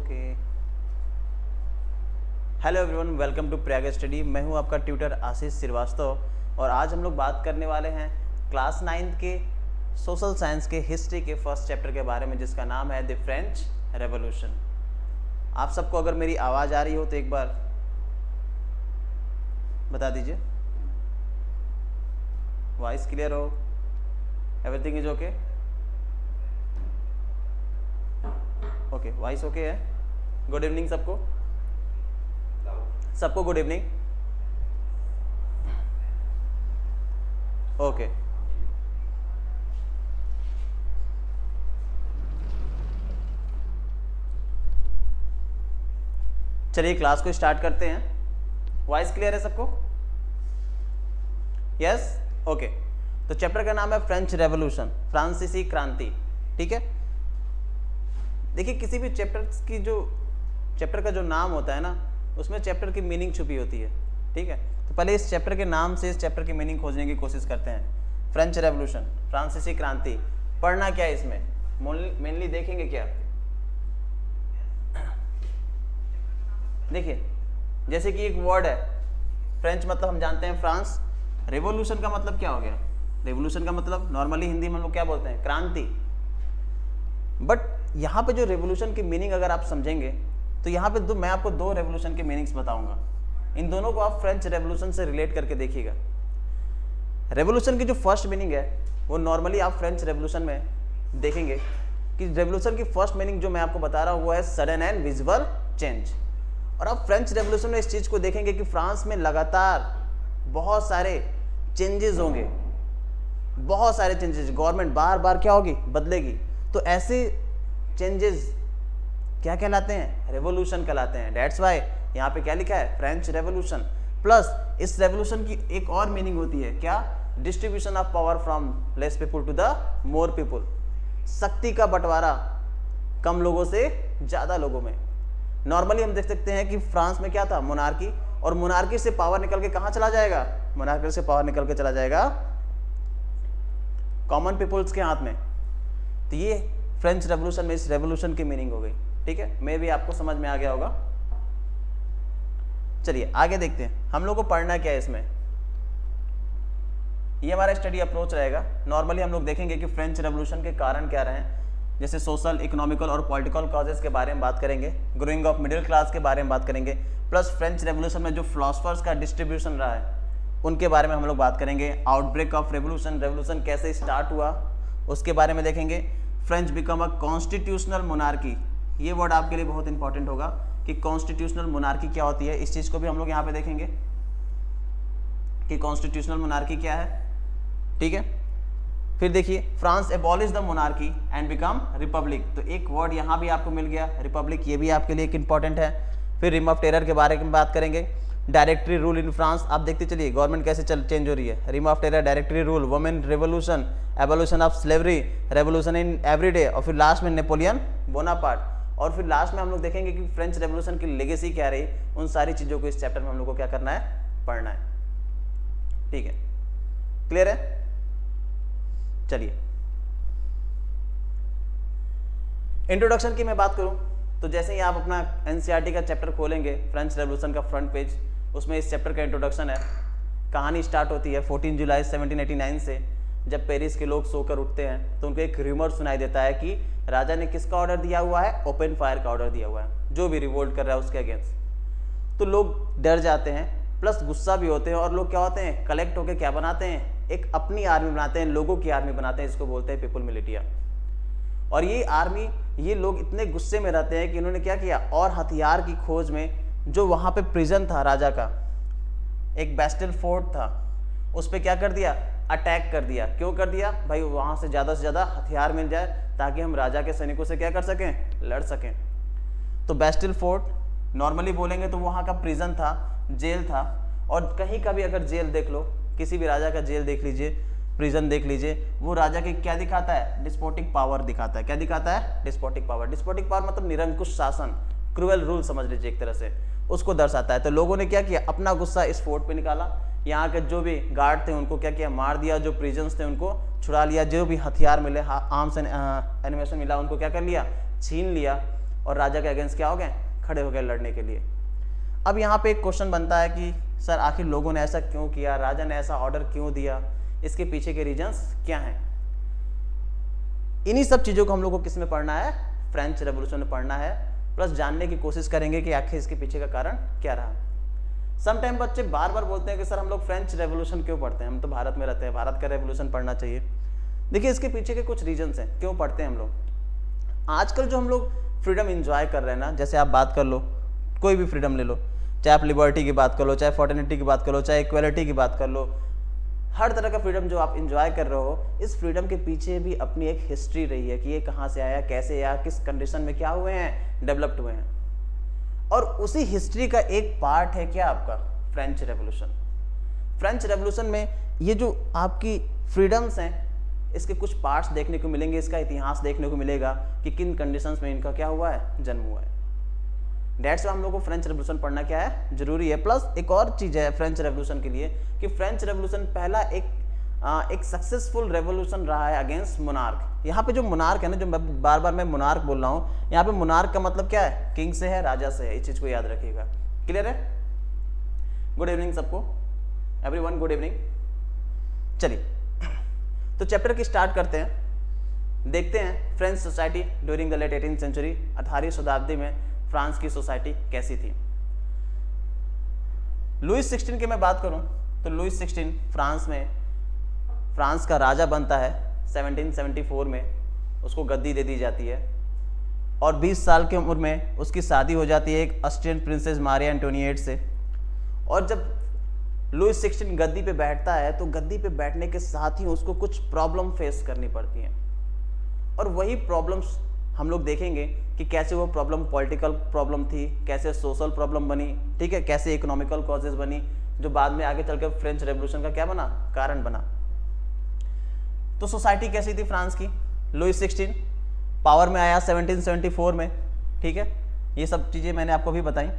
Okay. Hello everyone, welcome to Prayag study. मैं हूं आपका ट्यूटर आशीष श्रीवास्तव और आज हम लोग बात करने वाले हैं क्लास 9th के सोशल साइंस के हिस्ट्री के फर्स्ट चैप्टर के बारे में, जिसका नाम है द फ्रेंच रेवोल्यूशन। आप सबको अगर मेरी आवाज़ आ रही हो तो एक बार बता दीजिए। वॉइस क्लियर हो? Everything is okay? Okay, voice okay है? गुड इवनिंग सबको। सबको गुड इवनिंग। ओके, चलिए क्लास को स्टार्ट करते हैं। वॉइस क्लियर है सबको? Yes, okay. तो चैप्टर का नाम है फ्रेंच रेवोल्यूशन, फ्रांसीसी क्रांति। ठीक है, देखिए किसी भी चैप्टर का जो नाम होता है ना, उसमें चैप्टर की मीनिंग छुपी होती है। ठीक है, तो पहले इस चैप्टर के नाम से इस चैप्टर की मीनिंग खोजने की कोशिश करते हैं। फ्रेंच रेवोल्यूशन, फ्रांसीसी क्रांति, पढ़ना क्या है इसमें, मेनली देखेंगे क्या। देखिए जैसे कि एक वर्ड है फ्रेंच, मतलब हम जानते हैं फ्रांस। रेवोल्यूशन का मतलब क्या हो गया? रेवोल्यूशन का मतलब नॉर्मली हिंदी में हम लोग क्या बोलते हैं? क्रांति। बट यहाँ पे जो रेवोल्यूशन की मीनिंग अगर आप समझेंगे तो यहाँ पे मैं आपको दो रेवोल्यूशन के मीनिंग्स बताऊंगा। इन दोनों को आप फ्रेंच रेवोल्यूशन से रिलेट करके देखिएगा। रेवोल्यूशन की जो फर्स्ट मीनिंग है वो नॉर्मली आप फ्रेंच रेवोल्यूशन में देखेंगे कि रेवोल्यूशन की फर्स्ट मीनिंग जो मैं आपको बता रहा हूँ वो है सडन एंड विजिबल चेंज। और आप फ्रेंच रेवोल्यूशन में इस चीज़ को देखेंगे कि फ्रांस में लगातार बहुत सारे चेंजेस होंगे, बहुत सारे चेंजेस। गवर्नमेंट बार बार क्या होगी? बदलेगी। तो ऐसे चेंजेस क्या कहलाते हैं? रेवोल्यूशन कहलाते हैं। डेट्स वाई यहाँ पे क्या लिखा है? French revolution. प्लस इस रेवोल्यूशन की एक और मीनिंग होती है क्या? Distribution of power from less people to the more people. शक्ति का बंटवारा कम लोगों से ज्यादा लोगों में। नॉर्मली हम देख सकते हैं कि फ्रांस में क्या था? मोनार्की। और मोनार्की से पावर निकल के कहाँ चला जाएगा? मोनार्की से पावर निकल के चला जाएगा कॉमन पीपुल्स के हाथ में। तो ये फ्रेंच रेवोल्यूशन में इस रेवोल्यूशन की मीनिंग हो गई। ठीक है, मे भी आपको समझ में आ गया होगा। चलिए आगे देखते हैं हम लोग को पढ़ना क्या है इसमें। ये हमारा स्टडी अप्रोच रहेगा। नॉर्मली हम लोग देखेंगे कि फ्रेंच रेवोल्यूशन के कारण क्या रहे, जैसे सोशल, इकोनॉमिकल और पॉलिटिकल कॉजेस के बारे में बात करेंगे, ग्रोइंग ऑफ मिडिल क्लास के बारे में बात करेंगे, प्लस फ्रेंच रेवोल्यूशन में जो फिलोसफर्स का डिस्ट्रीब्यूशन रहा है उनके बारे में हम लोग बात करेंगे। आउटब्रेक ऑफ रेवोल्यूशन, रेवोल्यूशन कैसे स्टार्ट हुआ उसके बारे में देखेंगे। French become a constitutional monarchy, ये वर्ड आपके लिए बहुत इंपॉर्टेंट होगा कि कॉन्स्टिट्यूशनल मोनार्की क्या होती है। इस चीज़ को भी हम लोग यहाँ पे देखेंगे कि कॉन्स्टिट्यूशनल मोनार्की क्या है। ठीक है, फिर देखिए France abolish the monarchy and become Republic. तो एक वर्ड यहाँ भी आपको मिल गया, रिपब्लिक, ये भी आपके लिए एक इंपॉर्टेंट है। फिर रिम ऑफ टेरर के बारे में बात करेंगे। डायरेक्टरी रूल इन फ्रांस, आप देखते चलिए गवर्नमेंट कैसे चेंज हो रही है। Reign of terror, directory rule, women revolution, evolution of slavery, revolution in everyday, और फिर लास्ट में नेपोलियन बोनापार्ट। और फिर लास्ट में हम लोग देखेंगे कि फ्रेंच रेवोल्यूशन की लेगेसी क्या रही। उन सारी चीज़ों को इस चैप्टर में हम लोग को क्या करना है? पढ़ना है। ठीक है, क्लियर है? चलिए इंट्रोडक्शन की मैं बात करूं तो जैसे ही आप अपना एनसीईआरटी का चैप्टर खोलेंगे, फ्रेंच रेवोल्यूशन का फ्रंट पेज, उसमें इस चैप्टर का इंट्रोडक्शन है। कहानी स्टार्ट होती है 14 जुलाई 1789 से, जब पेरिस के लोग सोकर उठते हैं तो उनको एक र्यूमर सुनाई देता है कि राजा ने किसका ऑर्डर दिया हुआ है? ओपन फायर का ऑर्डर दिया हुआ है, जो भी रिवोल्ट कर रहा है उसके अगेंस्ट। तो लोग डर जाते हैं, प्लस गुस्सा भी होते हैं, और लोग क्या होते हैं? कलेक्ट होकर क्या बनाते हैं? एक अपनी आर्मी बनाते हैं, लोगों की आर्मी बनाते हैं, इसको बोलते हैं पीपल मिलिटिया। और ये आर्मी, ये लोग इतने गुस्से में रहते हैं कि इन्होंने क्या किया? और हथियार की खोज में जो वहाँ पे प्रिजन था राजा का, एक बेस्टिल फोर्ट था, उस पर क्या कर दिया? अटैक कर दिया। क्यों कर दिया भाई? वहाँ से ज़्यादा हथियार मिल जाए ताकि हम राजा के सैनिकों से क्या कर सकें? लड़ सकें। तो बेस्टिल फोर्ट नॉर्मली बोलेंगे तो वहाँ का प्रिजन था, जेल था। और कहीं का भी अगर जेल देख लो, किसी भी राजा का जेल देख लीजिए, प्रिजन देख लीजिए, वो राजा के क्या दिखाता है? डिस्पोटिक पावर दिखाता है। क्या दिखाता है? Despotic power. डिस्पोटिक पावर मतलब निरंकुश शासन, क्रूएल रूल समझ लीजिए एक तरह से, उसको दर्शाता है। तो लोगों ने क्या किया? अपना गुस्सा इस फोर्ट पे निकाला। यहाँ के जो भी गार्ड थे उनको क्या किया? मार दिया। जो प्रिजन्स थे उनको छुड़ा लिया। जो भी हथियार मिले, आर्म्स एंड एनिमेशन मिला, उनको क्या कर लिया? छीन लिया। और राजा के अगेंस्ट क्या हो गए, खड़े हो गए लड़ने के लिए। अब यहाँ पे एक क्वेश्चन बनता है कि सर आखिर लोगों ने ऐसा क्यों किया, राजा ने ऐसा ऑर्डर क्यों दिया, इसके पीछे के रीजंस क्या हैं। इन्हीं सब चीज़ों को हम लोग को किस में पढ़ना है, फ्रेंच रेवोल्यूशन में पढ़ना है, प्लस जानने की कोशिश करेंगे कि आखिर इसके पीछे का कारण क्या रहा। समटाइम बच्चे बार बार बोलते हैं कि सर हम लोग फ्रेंच रेवोल्यूशन क्यों पढ़ते हैं, हम तो भारत में रहते हैं, भारत का रेवोल्यूशन पढ़ना चाहिए। देखिए इसके पीछे के कुछ रीजंस हैं क्यों पढ़ते हैं हम लोग। आजकल जो हम लोग फ्रीडम इंजॉय कर रहे हैं ना, जैसे आप बात कर लो, कोई भी फ्रीडम ले लो, चाहे आप लिबर्टी की बात कर लो, चाहे फॉर्टर्निटी की बात कर लो, चाहे इक्वलिटी की बात कर लो, हर तरह का फ्रीडम जो आप इंजॉय कर रहे हो, इस फ्रीडम के पीछे भी अपनी एक हिस्ट्री रही है कि ये कहाँ से आया, कैसे आया, किस कंडीशन में क्या हुए हैं, डेवलप्ड हुए हैं। और उसी हिस्ट्री का एक पार्ट है क्या आपका फ्रेंच रेवोल्यूशन। फ्रेंच रेवोल्यूशन में ये जो आपकी फ्रीडम्स हैं, इसके कुछ पार्ट्स देखने को मिलेंगे, इसका इतिहास देखने को मिलेगा कि किन कंडीशंस में इनका क्या हुआ है, जन्म हुआ है। डेट्स हम लोग को फ्रेंच रेवोल्यूशन पढ़ना क्या है, जरूरी है। प्लस एक और चीज़ है फ्रेंच रेवोल्यूशन के लिए कि फ्रेंच रेवोल्यूशन पहला एक सक्सेसफुल रेवोल्यूशन रहा है अगेंस्ट मोनार्क। यहाँ पे जो मोनार्क है ना, जो बार बार मैं मोनार्क बोल रहा हूँ, यहाँ पे मोनार्क का मतलब क्या है, किंग से है, राजा से है। इस चीज़ को याद रखिएगा। क्लियर है। गुड इवनिंग सबको, एवरीवन गुड इवनिंग। चलिए तो चैप्टर की स्टार्ट करते हैं। देखते हैं French society during the late 18th century, 18वीं शताब्दी में फ्रांस की सोसाइटी कैसी थी। लुइस 16 की मैं बात करूं तो लुइस 16 फ्रांस का राजा बनता है 1774 में, उसको गद्दी दे दी जाती है और 20 साल की उम्र में उसकी शादी हो जाती है एक ऑस्ट्रियन प्रिंसेस मारिया एंटोनिएट से। और जब लुइस 16 गद्दी पे बैठता है तो गद्दी पे बैठने के साथ ही उसको कुछ प्रॉब्लम फेस करनी पड़ती हैं, और वही प्रॉब्लम्स हम लोग देखेंगे कि कैसे वो प्रॉब्लम पॉलिटिकल प्रॉब्लम थी, कैसे सोशल प्रॉब्लम बनी, ठीक है, कैसे इकोनॉमिकल कॉजेज बनी, जो बाद में आगे चलकर फ्रेंच रेवोल्यूशन का क्या बना, कारण बना। तो सोसाइटी कैसी थी फ्रांस की। लुइस 16 पावर में आया 1774 में, ठीक है, ये सब चीज़ें मैंने आपको भी बताई।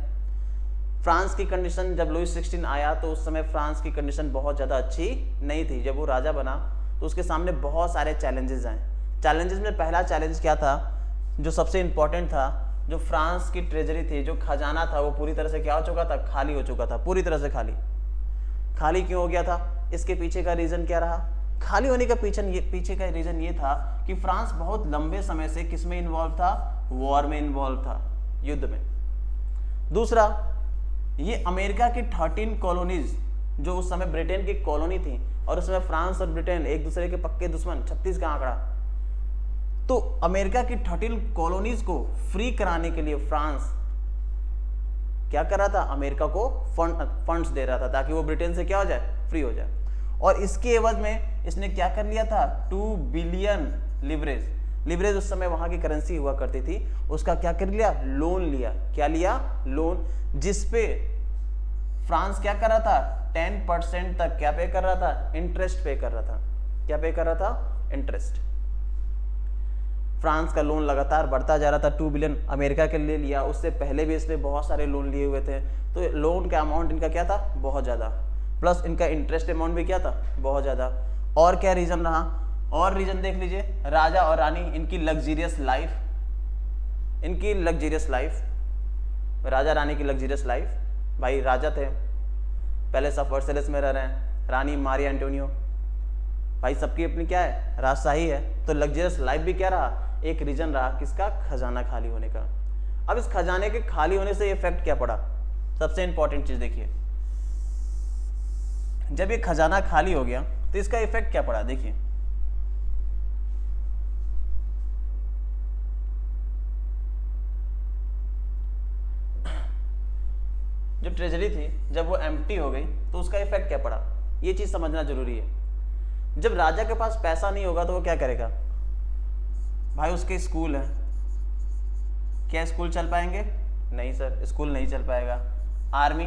फ्रांस की कंडीशन जब लुइस 16 आया तो उस समय फ्रांस की कंडीशन बहुत ज़्यादा अच्छी नहीं थी। जब वो राजा बना तो उसके सामने बहुत सारे चैलेंजेस आए। चैलेंजेस में पहला चैलेंज क्या था, जो सबसे इंपॉर्टेंट था, जो फ्रांस की ट्रेजरी थी, जो खजाना था, वो पूरी तरह से क्या हो चुका था, खाली हो चुका था, पूरी तरह से खाली। खाली क्यों हो गया था, इसके पीछे का रीज़न क्या रहा। खाली होने का पीछे का रीज़न ये था कि फ्रांस बहुत लंबे समय से किस में इन्वॉल्व था, वॉर में इन्वॉल्व था, युद्ध में। दूसरा, ये अमेरिका की 13 कॉलोनीज जो उस समय ब्रिटेन की कॉलोनी थी, और उसमें फ्रांस और ब्रिटेन एक दूसरे के पक्के दुश्मन, 36 का आंकड़ा। तो अमेरिका की 13 कॉलोनीज को फ्री कराने के लिए फ्रांस क्या कर रहा था, अमेरिका को फंड्स दे रहा था ताकि वो ब्रिटेन से क्या हो जाए, फ्री हो जाए। और इसके एवज में इसने क्या कर लिया था, 2 बिलियन लिवरेज उस समय वहां की करेंसी हुआ करती थी, उसका क्या कर लिया, लोन लिया। क्या लिया, लोन, जिसपे फ्रांस क्या कर रहा था, 10% तक क्या पे कर रहा था, इंटरेस्ट पे कर रहा था। क्या पे कर रहा था, इंटरेस्ट। फ्रांस का लोन लगातार बढ़ता जा रहा था, 2 बिलियन अमेरिका के लिए लिया, उससे पहले भी इसने बहुत सारे लोन लिए हुए थे। तो लोन का अमाउंट इनका क्या था, बहुत ज़्यादा, प्लस इनका इंटरेस्ट अमाउंट भी क्या था, बहुत ज़्यादा। और क्या रीज़न रहा, और रीज़न देख लीजिए, राजा और रानी, इनकी लग्जीरियस लाइफ, राजा रानी की लग्जीरियस लाइफ। भाई राजा थे, पैलेस ऑफ वर्सेलिस में रह रहे हैं, रानी मारिया एंटोनियो, भाई सबकी अपनी क्या है, राजशाही है। तो लग्जरियस लाइफ भी क्या रहा, एक रीजन रहा किसका, खजाना खाली होने का। अब इस खजाने के खाली होने से इफेक्ट क्या पड़ा, सबसे इंपॉर्टेंट चीज देखिए, जब ये खजाना खाली हो गया तो इसका इफेक्ट क्या पड़ा, देखिए जो ट्रेजरी थी जब वो एम्प्टी हो गई तो उसका इफेक्ट क्या पड़ा, ये चीज समझना जरूरी है। जब राजा के पास पैसा नहीं होगा तो वो क्या करेगा, भाई उसके स्कूल है, क्या स्कूल चल पाएंगे, नहीं सर स्कूल नहीं चल पाएगा। आर्मी,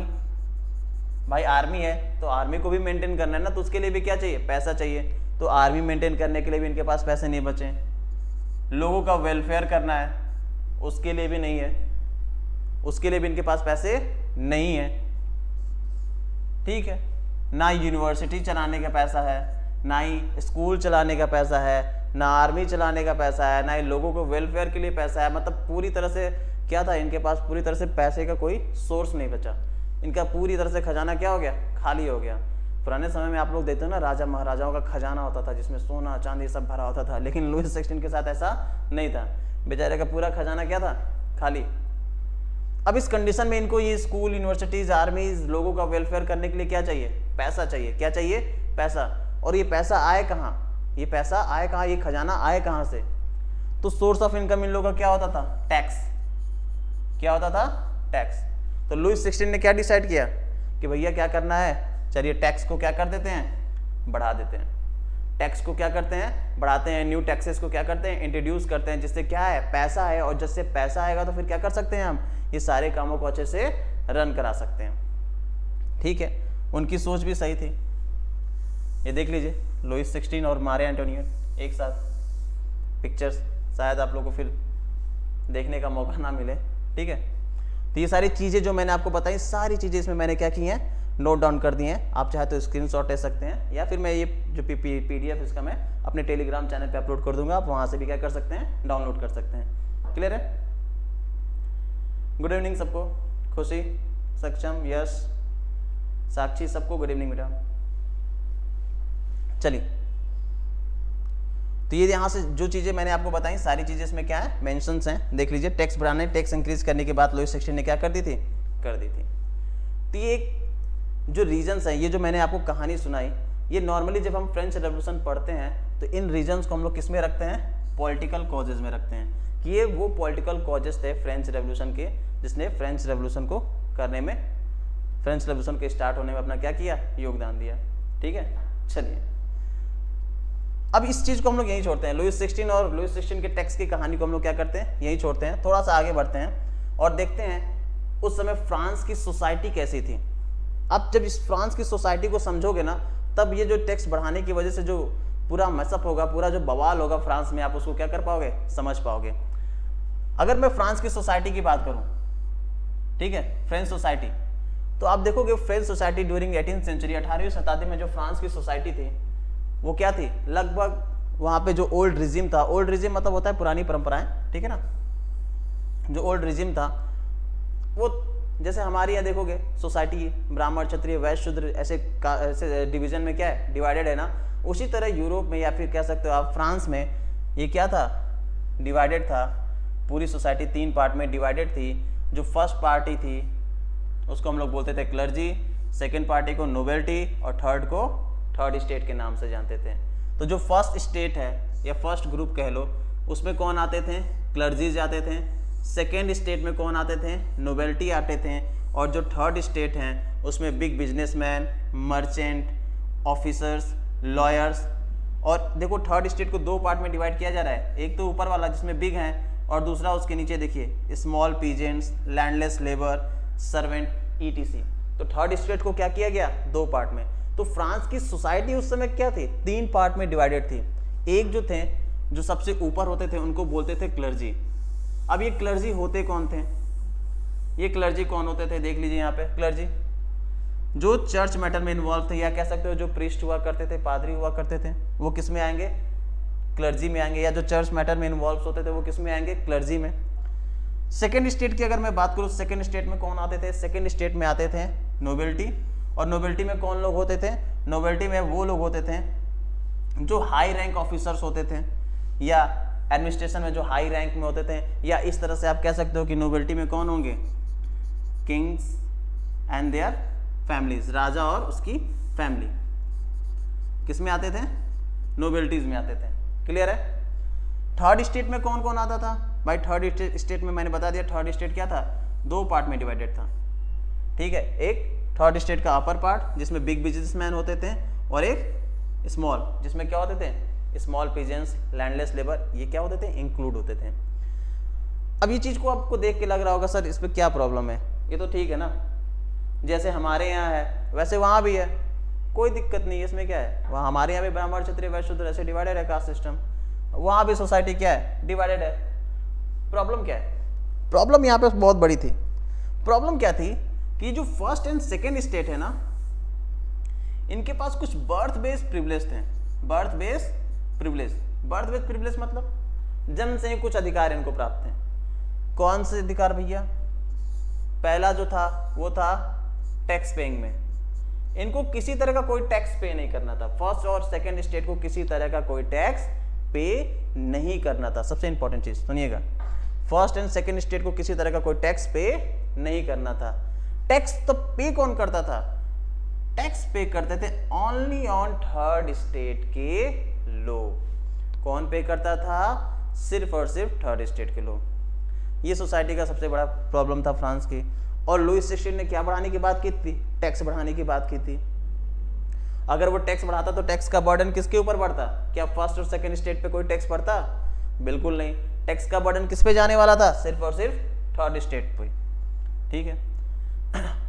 भाई आर्मी है तो आर्मी को भी मेंटेन करना है ना, तो उसके लिए भी क्या चाहिए, पैसा चाहिए। तो आर्मी मेंटेन करने के लिए भी इनके पास पैसे नहीं बचे। लोगों का वेलफेयर करना है, उसके लिए भी नहीं है, उसके लिए भी इनके पास पैसे नहीं है, ठीक है। ना यूनिवर्सिटी चलाने का पैसा है, ना ही स्कूल चलाने का पैसा है, ना आर्मी चलाने का पैसा है, ना ही लोगों को वेलफेयर के लिए पैसा है। मतलब पूरी तरह से क्या था, इनके पास पूरी तरह से पैसे का कोई सोर्स नहीं बचा। इनका पूरी तरह से खजाना क्या हो गया, खाली हो गया। पुराने समय में आप लोग देखते हो ना, राजा महाराजाओं का खजाना होता था जिसमें सोना चांदी सब भरा होता था, लेकिन लुईस XVI के साथ ऐसा नहीं था। बेचारे का पूरा खजाना क्या था, खाली। अब इस कंडीशन में इनको ये स्कूल, यूनिवर्सिटीज, आर्मीज, लोगों का वेलफेयर करने के लिए क्या चाहिए, पैसा चाहिए। क्या चाहिए, पैसा। और ये पैसा आए कहाँ, ये पैसा आए कहाँ, ये खजाना आए कहाँ से? तो सोर्स ऑफ इनकम इन लोगों का क्या होता था, टैक्स। क्या होता था, टैक्स। तो लुईस XVI ने क्या डिसाइड किया कि भैया क्या करना है, चलिए टैक्स को क्या कर देते हैं, बढ़ा देते हैं। टैक्स को क्या करते हैं, बढ़ाते हैं। न्यू टैक्सेस को क्या करते हैं, इंट्रोड्यूस करते हैं, जिससे क्या है, पैसा है। और जिससे पैसा आएगा तो फिर क्या कर सकते हैं हम, ये सारे कामों को अच्छे से रन करा सकते हैं। ठीक है, उनकी सोच भी सही थी। ये देख लीजिए, लुईस XVI और मारे एंटोनियो एक साथ पिक्चर्स, शायद आप लोगों को फिर देखने का मौका ना मिले। ठीक है, तो ये सारी चीज़ें जो मैंने आपको बताई, सारी चीज़ें इसमें मैंने क्या की हैं, नोट डाउन कर दिए हैं। आप चाहे तो स्क्रीनशॉट ले सकते हैं, या फिर मैं ये जो PDF इसका मैं अपने टेलीग्राम चैनल पे अपलोड कर दूंगा, आप वहाँ से भी क्या कर सकते हैं, डाउनलोड कर सकते हैं। क्लियर है? गुड इवनिंग सबको। खुशी, सक्षम, यश, साक्षी, सबको गुड इवनिंग बेटा। चलिए, तो ये यहाँ से जो चीज़ें मैंने आपको बताई, सारी चीज़ें इसमें क्या है, मेंशंस हैं। देख लीजिए, टैक्स बढ़ाने, टैक्स इंक्रीज करने के बाद लुईस XVI ने क्या कर दी थी, कर दी थी। तो ये जो रीजन्स हैं, ये जो मैंने आपको कहानी सुनाई, ये नॉर्मली जब हम फ्रेंच रेवोल्यूशन पढ़ते हैं तो इन रीजन्स को हम लोग किस में रखते हैं, पॉलिटिकल कॉजेज में रखते हैं कि ये वो पॉलिटिकल कॉजेज थे फ्रेंच रेवोल्यूशन के, जिसने फ्रेंच रेवोल्यूशन को करने में, फ्रेंच रेवोल्यूशन के स्टार्ट होने में अपना क्या किया, योगदान दिया। ठीक है, चलिए अब इस चीज़ को हम लोग यहीं छोड़ते हैं। लुईस XVI और लुईस XVI के टैक्स की कहानी को हम लोग क्या करते हैं, यहीं छोड़ते हैं। थोड़ा सा आगे बढ़ते हैं और देखते हैं उस समय फ्रांस की सोसाइटी कैसी थी। अब जब इस फ्रांस की सोसाइटी को समझोगे ना, तब ये जो टैक्स बढ़ाने की वजह से जो पूरा मैसअप होगा, पूरा जो बवाल होगा फ्रांस में, आप उसको क्या कर पाओगे, समझ पाओगे। अगर मैं फ्रांस की सोसाइटी की बात करूं, ठीक है, फ्रेंच सोसाइटी, तो आप देखोगे French society during 18th century, 18वीं शताब्दी में जो फ्रांस की सोसाइटी थी वो क्या थी, लगभग वहाँ पे जो ओल्ड रिजिम था, ओल्ड रिजिम मतलब होता है पुरानी परंपराएं, ठीक है ना, जो ओल्ड रिजिम था वो जैसे हमारे यहाँ देखोगे सोसाइटी ब्राह्मण, क्षत्रिय, वैश्य, शूद्र ऐसे डिवीजन में क्या है, डिवाइडेड है ना। उसी तरह यूरोप में या फिर कह सकते हो आप फ्रांस में ये क्या था, डिवाइडेड था। पूरी सोसाइटी 3 पार्ट में डिवाइडेड थी। जो फर्स्ट पार्टी थी उसको हम लोग बोलते थे क्लर्जी, सेकेंड पार्टी को नोबेल्टी और थर्ड को थर्ड स्टेट के नाम से जानते थे। तो जो फर्स्ट स्टेट है या फर्स्ट ग्रुप कह लो, उसमें कौन आते थे, क्लर्जीज आते थे। सेकेंड स्टेट में कौन आते थे, नोबेल्टी आते थे। और जो थर्ड स्टेट हैं उसमें big businessman, merchant, officers, lawyers. और देखो थर्ड स्टेट को 2 पार्ट में डिवाइड किया जा रहा है, एक तो ऊपर वाला जिसमें बिग हैं और दूसरा उसके नीचे देखिए small peasants, landless labour, servant, ETC। तो थर्ड स्टेट को क्या किया गया, 2 पार्ट में। तो फ्रांस की सोसाइटी उस समय क्या थी, 3 पार्ट में डिवाइडेड थी। एक जो थे, जो सबसे ऊपर होते थे उनको बोलते थे क्लर्जी। अब ये क्लर्जी होते कौन थे, ये क्लर्जी कौन होते थे, देख लीजिए यहाँ पे क्लर्जी जो चर्च मैटर में इन्वॉल्व थे, या कह सकते हो जो प्रीस्ट हुआ करते थे, पादरी हुआ करते थे, वो किस में आएंगे, क्लर्जी में आएंगे। या जो चर्च मैटर में इन्वॉल्व होते थे वो किस में आएंगे, क्लर्जी में। सेकेंड स्टेट की अगर मैं बात करूँ, सेकेंड स्टेट में कौन आते थे, सेकेंड स्टेट में आते थे नोबेल्टी। और नोबेल्टी में कौन लोग होते थे, नोबेल्टी में वो लोग होते थे जो हाई रैंक ऑफिसर्स होते थे, या एडमिनिस्ट्रेशन में जो हाई रैंक में होते थे। या इस तरह से आप कह सकते हो कि नोबेल्टी में कौन होंगे, किंग्स एंड देयर फैमिलीज, राजा और उसकी फैमिली किस में आते थे, नोबेल्टीज में आते थे। क्लियर है। थर्ड स्टेट में कौन कौन आता था भाई, थर्ड स्टेट में मैंने बता दिया, थर्ड स्टेट क्या था, 2 पार्ट में डिवाइडेड था। ठीक है, एक थर्ड स्टेट का अपर पार्ट जिसमें बिग बिजनेसमैन होते थे, और एक स्मॉल जिसमें क्या होते थे, स्मॉल पीजेंट्स, लैंडलेस लेबर, ये क्या होते थे, इंक्लूड होते थे। अब ये चीज़ को आपको देख के लग रहा होगा सर इस पर क्या प्रॉब्लम है, ये तो ठीक है ना, जैसे हमारे यहाँ है वैसे वहाँ भी है, कोई दिक्कत नहीं है, इसमें क्या है। वहाँ हमारे यहाँ भी ब्राह्मण, क्षत्रिय, वैश्य, शूद्र ऐसे डिवाइडेड है कास्ट सिस्टम, वहाँ भी सोसाइटी क्या है, डिवाइडेड है। प्रॉब्लम क्या है, प्रॉब्लम यहाँ पे बहुत बड़ी थी। प्रॉब्लम क्या थी कि जो फर्स्ट एंड सेकेंड स्टेट है ना, इनके पास कुछ बर्थ बेस्ड प्रिविलेज थे, birth based privilege. Birth with privilege मतलब जन्म से ही कुछ अधिकार इनको प्राप्त हैं। कौन से अधिकार भैया? पहला जो था वो था टैक्स पेइंग में, इनको किसी तरह का कोई टैक्स पे नहीं करना था। फर्स्ट और सेकंड स्टेट को किसी तरह का कोई टैक्स पे नहीं करना था। सबसे इंपॉर्टेंट चीज सुनिएगा, फर्स्ट एंड सेकंड स्टेट को किसी तरह का कोई टैक्स पे नहीं करना था। टैक्स तो पे कौन करता था? टैक्स पे करते थे ओनली ऑन थर्ड स्टेट के लोग। कौन पे करता था? सिर्फ और सिर्फ थर्ड स्टेट के लोग। ये सोसाइटी का सबसे बड़ा प्रॉब्लम था फ्रांस की। और लुईस 16 ने क्या बढ़ाने की बात की थी? टैक्स बढ़ाने की बात की थी। अगर वो टैक्स बढ़ाता तो टैक्स का बर्डन किसके ऊपर बढ़ता? क्या फर्स्ट और सेकंड स्टेट पे कोई टैक्स बढ़ता? बिल्कुल नहीं। टैक्स का बर्डन किस पे जाने वाला था? सिर्फ और सिर्फ थर्ड स्टेट पे। ठीक है।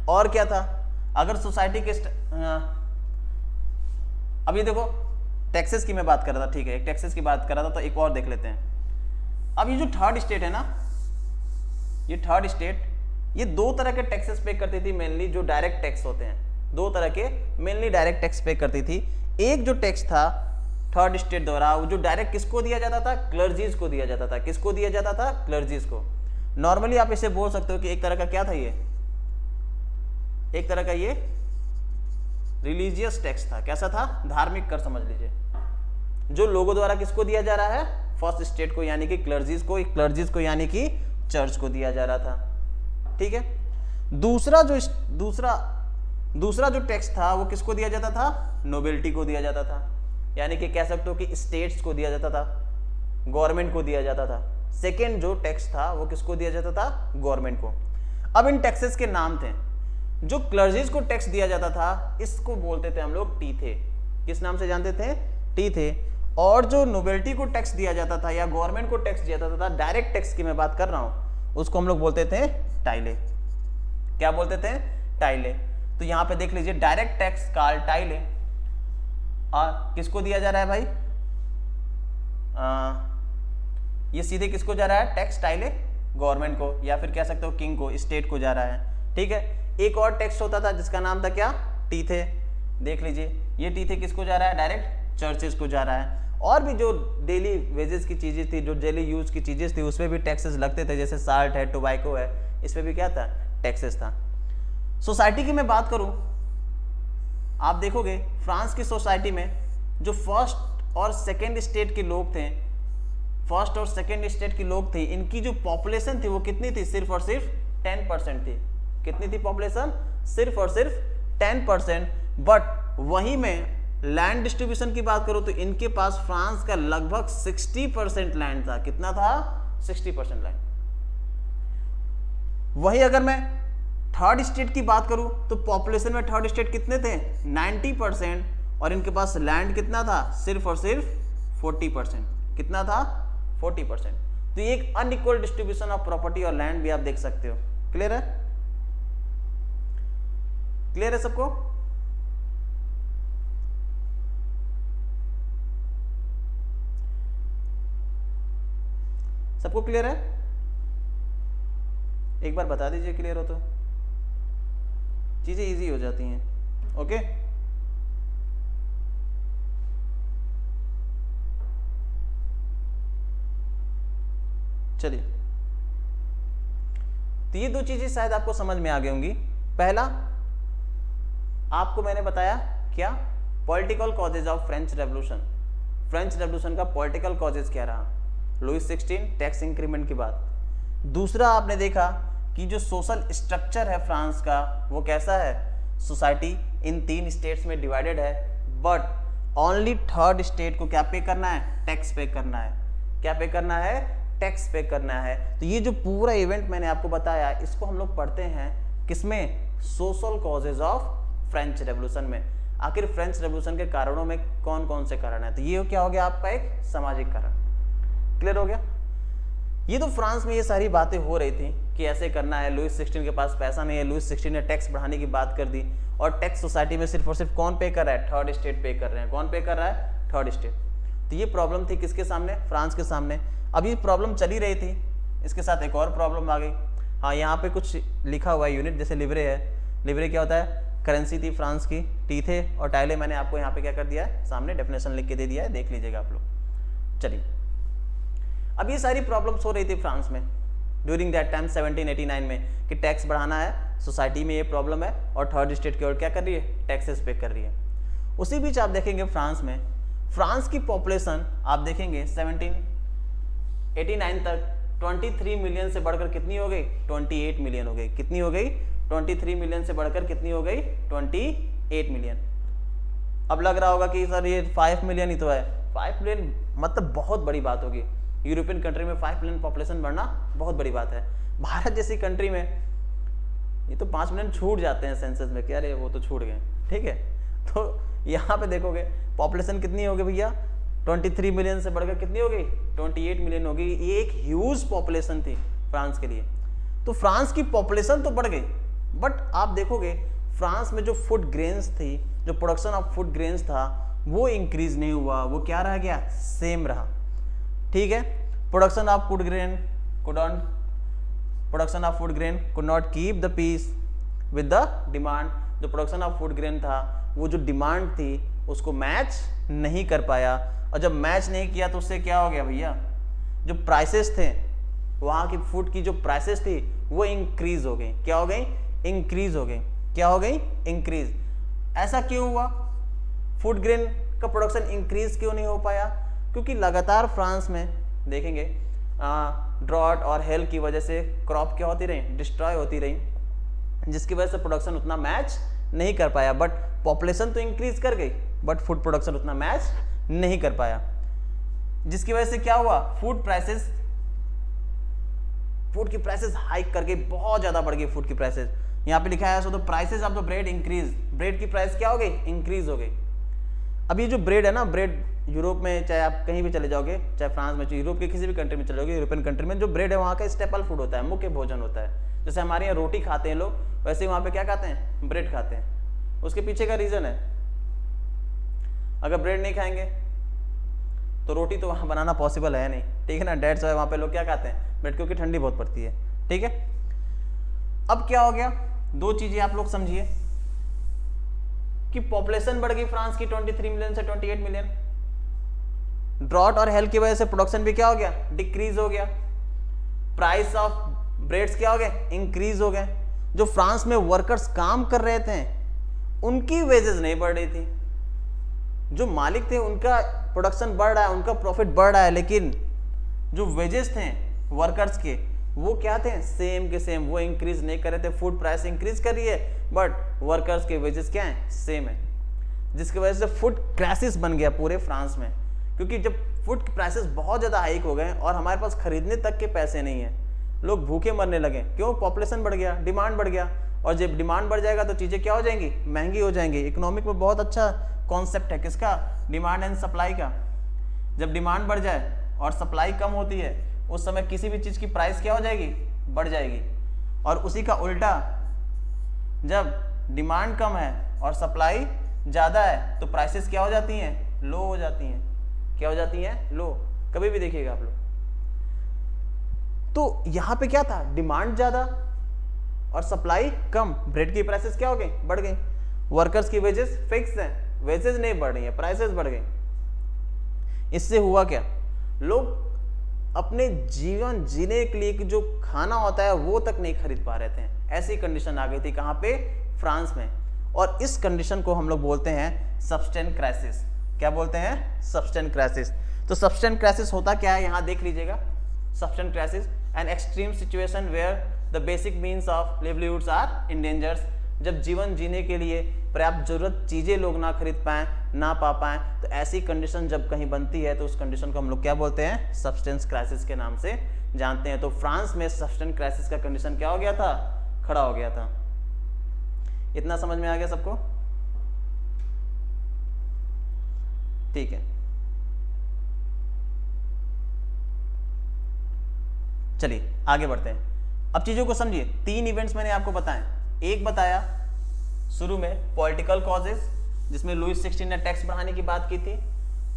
और क्या था? अगर सोसाइटी के अभी देखो टैक्सेस की मैं बात कर रहा था, ठीक है, एक टैक्सेस की बात कर रहा था, तो एक और देख लेते हैं। अब ये जो थर्ड स्टेट है ना, ये थर्ड स्टेट ये दो तरह के टैक्सेस पे करती थी मेनली, जो डायरेक्ट टैक्स होते हैं। दो तरह के मेनली डायरेक्ट टैक्स पे करती थी। एक जो टैक्स था थर्ड स्टेट द्वारा, वो जो डायरेक्ट किसको दिया जाता था? क्लर्जीज को दिया जाता था। किसको दिया जाता था? क्लर्जीज को। नॉर्मली आप इसे बोल सकते हो कि एक तरह का क्या था ये? एक तरह का ये रिलीजियस टैक्स था। कैसा था? धार्मिक कर समझ लीजिए। जो लोगों द्वारा किसको दिया जा रहा है? फर्स्ट स्टेट को यानी कि क्लर्जीज को, क्लर्जीज को यानी कि चर्च को दिया जा रहा था। ठीक है। दूसरा जो टैक्स था वो किसको दिया जाता था? नोबिलिटी को दिया जाता था, यानी कि कह सकते हो कि स्टेट्स को दिया जाता था, गवर्नमेंट को दिया जाता था। सेकेंड जो टैक्स था वो किसको दिया जाता था? गवर्नमेंट को। अब इन टैक्सेस के नाम थे। जो क्लर्जीज को टैक्स दिया जाता था इसको बोलते थे हम लोग टीथे। किस नाम से जानते थे? टीथे। और जो नोबिलिटी को टैक्स दिया जाता था या गवर्नमेंट को टैक्स दिया जाता था, डायरेक्ट टैक्स की मैं बात कर रहा हूं, उसको हम लोग बोलते थे टाइले। क्या बोलते थे? टाइले। तो यहां पे देख लीजिए डायरेक्ट टैक्स कॉल्ड टाइले। और किसको दिया जा रहा है भाई? ये सीधे किसको जा रहा है टैक्स? टाइले गवर्नमेंट को, या फिर कह सकते हो किंग को, स्टेट को जा रहा है। ठीक है। एक और टैक्स होता था जिसका नाम था क्या? टीथे। देख लीजिए ये टीथे किसको जा रहा है? डायरेक्ट चर्चेस को जा रहा है। और भी जो डेली वेजेस की चीजें थी, जो डेली यूज की चीजें थी, उसमें भी टैक्सेस लगते थे, जैसे साल्ट है, टोबैको है, इसमें भी क्या था? टैक्सेस था। सोसाइटी की मैं बात करूं, आप देखोगे फ्रांस की सोसाइटी में जो फर्स्ट और सेकेंड स्टेट के लोग थे, फर्स्ट और सेकेंड स्टेट के लोग थे, इनकी जो पॉपुलेशन थी वो कितनी थी? सिर्फ और सिर्फ 10% थी। कितनी थी पॉपुलेशन? सिर्फ और सिर्फ 10%। बट वहीं में लैंड डिस्ट्रीब्यूशन की बात करो तो इनके पास फ्रांस का लगभग 60% लैंड था। कितना था? 60% लैंड। वहीं अगर मैं थर्ड स्टेट की बात करूं तो पॉपुलेशन में थर्ड स्टेट कितने थे? 90%। और इनके पास लैंड कितना था? सिर्फ और सिर्फ 40%। कितना था? 40%। तो ये एक अनइक्वल डिस्ट्रीब्यूशन ऑफ प्रॉपर्टी और लैंड भी आप देख सकते हो। क्लियर है? क्लियर है सबको? सबको क्लियर है? एक बार बता दीजिए क्लियर हो तो चीजें इजी हो जाती हैं। ओके, चलिए, तो ये दो चीजें शायद आपको समझ में आ गई होंगी। पहला आपको मैंने बताया क्या? Political causes of French revolution. French revolution का पॉलिटिकल कॉजेज क्या रहा? लुईस 16 टैक्स इंक्रीमेंट की बात। दूसरा आपने देखा कि जो सोशल स्ट्रक्चर है फ्रांस का वो कैसा है? सोसाइटी इन 3 स्टेट्स में डिवाइडेड है, बट ओनली थर्ड स्टेट को क्या पे करना है? टैक्स पे करना है। क्या पे करना है? टैक्स पे करना है। तो ये जो पूरा इवेंट मैंने आपको बताया, इसको हम लोग पढ़ते हैं किसमें? Social causes of French revolution में। आखिर फ्रेंच रेवोल्यूशन के कारणों में कौन कौन से कारण है? तो ये क्या हो गया आपका? एक सामाजिक कारण। क्लियर हो गया? ये तो फ्रांस में ये सारी बातें हो रही थी कि ऐसे करना है। लुईस 16 के पास पैसा नहीं है, लुईस 16 ने टैक्स बढ़ाने की बात कर दी, और टैक्स सोसाइटी में सिर्फ और सिर्फ कौन पे कर रहा है? थर्ड स्टेट पे कर रहे हैं। कौन पे कर रहा है? Third state. तो ये प्रॉब्लम थी किसके सामने? फ्रांस के सामने। अब ये प्रॉब्लम चली रही थी, इसके साथ एक और प्रॉब्लम आ गई। हाँ, यहाँ पे कुछ लिखा हुआ है यूनिट, जैसे लिवरे है। लिवरे क्या होता है? करेंसी थी फ्रांस की। टीथे और टाइले मैंने आपको यहाँ पे क्या कर दिया है? सामने डेफिनेशन लिख के दे दिया है, देख लीजिएगा आप लोग। चलिए, अब ये सारी प्रॉब्लम्स हो रही थी फ्रांस में ड्यूरिंग दैट टाइम 1789 में कि टैक्स बढ़ाना है, सोसाइटी में ये प्रॉब्लम है और थर्ड स्टेट की ओर क्या कर रही है, टैक्सेस पे कर रही है। उसी बीच आप देखेंगे फ्रांस में, फ्रांस की पॉपुलेशन आप देखेंगे 1789 तक 23 मिलियन से बढ़कर कितनी हो गई, 28 मिलियन हो गई। कितनी हो गई, 23 मिलियन से बढ़कर कितनी हो गई, 28 मिलियन। अब लग रहा होगा कि सर ये 5 मिलियन ही तो है। 5 मिलियन मतलब बहुत बड़ी बात होगी। यूरोपियन कंट्री में 5 मिलियन पॉपुलेशन बढ़ना बहुत बड़ी बात है। भारत जैसी कंट्री में ये तो 5 मिलियन छूट जाते हैं सेंसस में कि अरे वो तो छूट गए, ठीक है। तो यहाँ पे देखोगे पॉपुलेशन कितनी हो गई भैया, 23 मिलियन से बढ़कर कितनी हो गई, 28 मिलियन हो गई। ये एक ह्यूज पॉपुलेशन थी फ्रांस के लिए। तो फ्रांस की पॉपुलेशन तो बढ़ गई, बट आप देखोगे फ्रांस में जो फूड ग्रेन्स थी, जो प्रोडक्शन ऑफ फूड ग्रेन्स था, वो इंक्रीज नहीं हुआ, वो क्या रह गया, सेम रहा, ठीक है। Production of food grain could not keep the peace with the demand. जो प्रोडक्शन ऑफ फूड ग्रेन था, वो जो डिमांड थी उसको मैच नहीं कर पाया, और जब मैच नहीं किया तो उससे क्या हो गया भैया, जो प्राइसेस थे, वहाँ की फूड की जो प्राइसेस थी वो इंक्रीज हो गई। क्या हो गई, इंक्रीज हो गई। क्या हो गई, इंक्रीज। ऐसा क्यों हुआ, फूड ग्रेन का प्रोडक्शन इंक्रीज क्यों नहीं हो पाया, क्योंकि लगातार फ्रांस में देखेंगे ड्रॉट और हेल की वजह से क्रॉप क्या होती रही, डिस्ट्रॉय होती रही, जिसकी वजह से प्रोडक्शन उतना मैच नहीं कर पाया। बट पॉपुलेशन तो इंक्रीज कर गई, बट फूड प्रोडक्शन उतना मैच नहीं कर पाया, जिसकी वजह से क्या हुआ, फूड की प्राइसेस हाइक करके बहुत ज्यादा बढ़ गई। फूड की प्राइसेस यहाँ पे लिखा है, so the prices of the bread increase. Bread की प्राइस क्या हो गई, इंक्रीज हो गई। अब ये जो ब्रेड है ना, ब्रेड यूरोप में चाहे आप कहीं भी चले जाओगे, चाहे फ्रांस में, चाहे यूरोप के किसी भी कंट्री में चले जाओगे, यूरोपियन कंट्री में जो ब्रेड है वहाँ का स्टेपल फूड होता है, मुख्य भोजन होता है। जैसे हमारे यहाँ रोटी खाते हैं लोग, वैसे वहाँ पे क्या खाते हैं, ब्रेड खाते हैं। उसके पीछे का रीजन है, अगर ब्रेड नहीं खाएंगे तो रोटी तो वहाँ बनाना पॉसिबल है नहीं, ठीक है ना। डेट्स वहाँ पे लोग क्या खाते हैं, ब्रेड, क्योंकि ठंडी बहुत पड़ती है, ठीक है। अब क्या हो गया, दो चीजें आप लोग समझिए कि पॉपुलेशन बढ़ गई फ्रांस की 23 मिलियन से 28 मिलियन। ड्रॉट और हेल्थ की वजह से प्रोडक्शन भी क्या हो गया, डिक्रीज हो गया। प्राइस ऑफ ब्रेड्स क्या हो गए, इंक्रीज हो गए। जो फ्रांस में वर्कर्स काम कर रहे थे उनकी वेजेस नहीं बढ़ रही थी। जो मालिक थे उनका प्रोडक्शन बढ़ रहा है, उनका प्रॉफिट बढ़ रहा है, लेकिन जो वेजेस थे वर्कर्स के वो क्या थे, सेम के सेम, वो इंक्रीज नहीं कर रहे थे। फूड प्राइस इंक्रीज कर रही है, बट वर्कर्स के वेजेस क्या है, सेम है, जिसकी वजह से फूड क्राइसिस बन गया पूरे फ्रांस में। क्योंकि जब फूड प्राइसेस बहुत ज़्यादा हाइक हो गए और हमारे पास खरीदने तक के पैसे नहीं है, लोग भूखे मरने लगे। क्यों, पॉपुलेशन बढ़ गया, डिमांड बढ़ गया, और जब डिमांड बढ़ जाएगा तो चीज़ें क्या हो जाएंगी, महंगी हो जाएंगी। इकोनॉमिक में बहुत अच्छा कॉन्सेप्ट है किसका, डिमांड एंड सप्लाई का। जब डिमांड बढ़ जाए और सप्लाई कम होती है, उस समय किसी भी चीज़ की प्राइस क्या हो जाएगी, बढ़ जाएगी। और उसी का उल्टा, जब डिमांड कम है और सप्लाई ज़्यादा है तो प्राइसेस क्या हो जाती हैं, लो हो जाती हैं। क्या हो जाती हैं, लो। कभी भी देखिएगा आप लोग। तो यहाँ पे क्या था, डिमांड ज़्यादा और सप्लाई कम, ब्रेड की प्राइसेस क्या हो गई, बढ़ गई। वर्कर्स की वेजेस फिक्स हैं, वेजेस नहीं बढ़ रही है, प्राइसेस बढ़ गई। इससे हुआ क्या, लोग अपने जीवन जीने के लिए जो खाना होता है वो तक नहीं खरीद पा रहे थे। ऐसी कंडीशन आ गई थी कहाँ पे, फ्रांस में। और इस कंडीशन को हम लोग बोलते हैं सब्सटेंस क्राइसिस। क्या बोलते हैं, सब्सटेंस क्राइसिस। तो सब्सटेंस क्राइसिस होता क्या है, यहाँ देख लीजिएगा। Subsistence crisis, an extreme situation where the basic means of livelihoods are in dangers. जब जीवन जीने के लिए पर्याप्त जरूरत चीज़ें लोग ना खरीद पाएँ, ना पा पाएँ, तो ऐसी कंडीशन जब कहीं बनती है तो उस कंडीशन को हम लोग क्या बोलते हैं, सब्सटेंस क्राइसिस के नाम से जानते हैं। तो फ्रांस में सब्सटेंस क्राइसिस का कंडीशन क्या हो गया था, खड़ा हो गया था। इतना समझ में आ गया सबको, ठीक है। चलिए आगे बढ़ते हैं। अब चीजों को समझिए। 3 इवेंट्स मैंने आपको बताए। एक बताया शुरू में पॉलिटिकल कॉजेस, जिसमें लुईस 16 ने टैक्स बढ़ाने की बात की थी।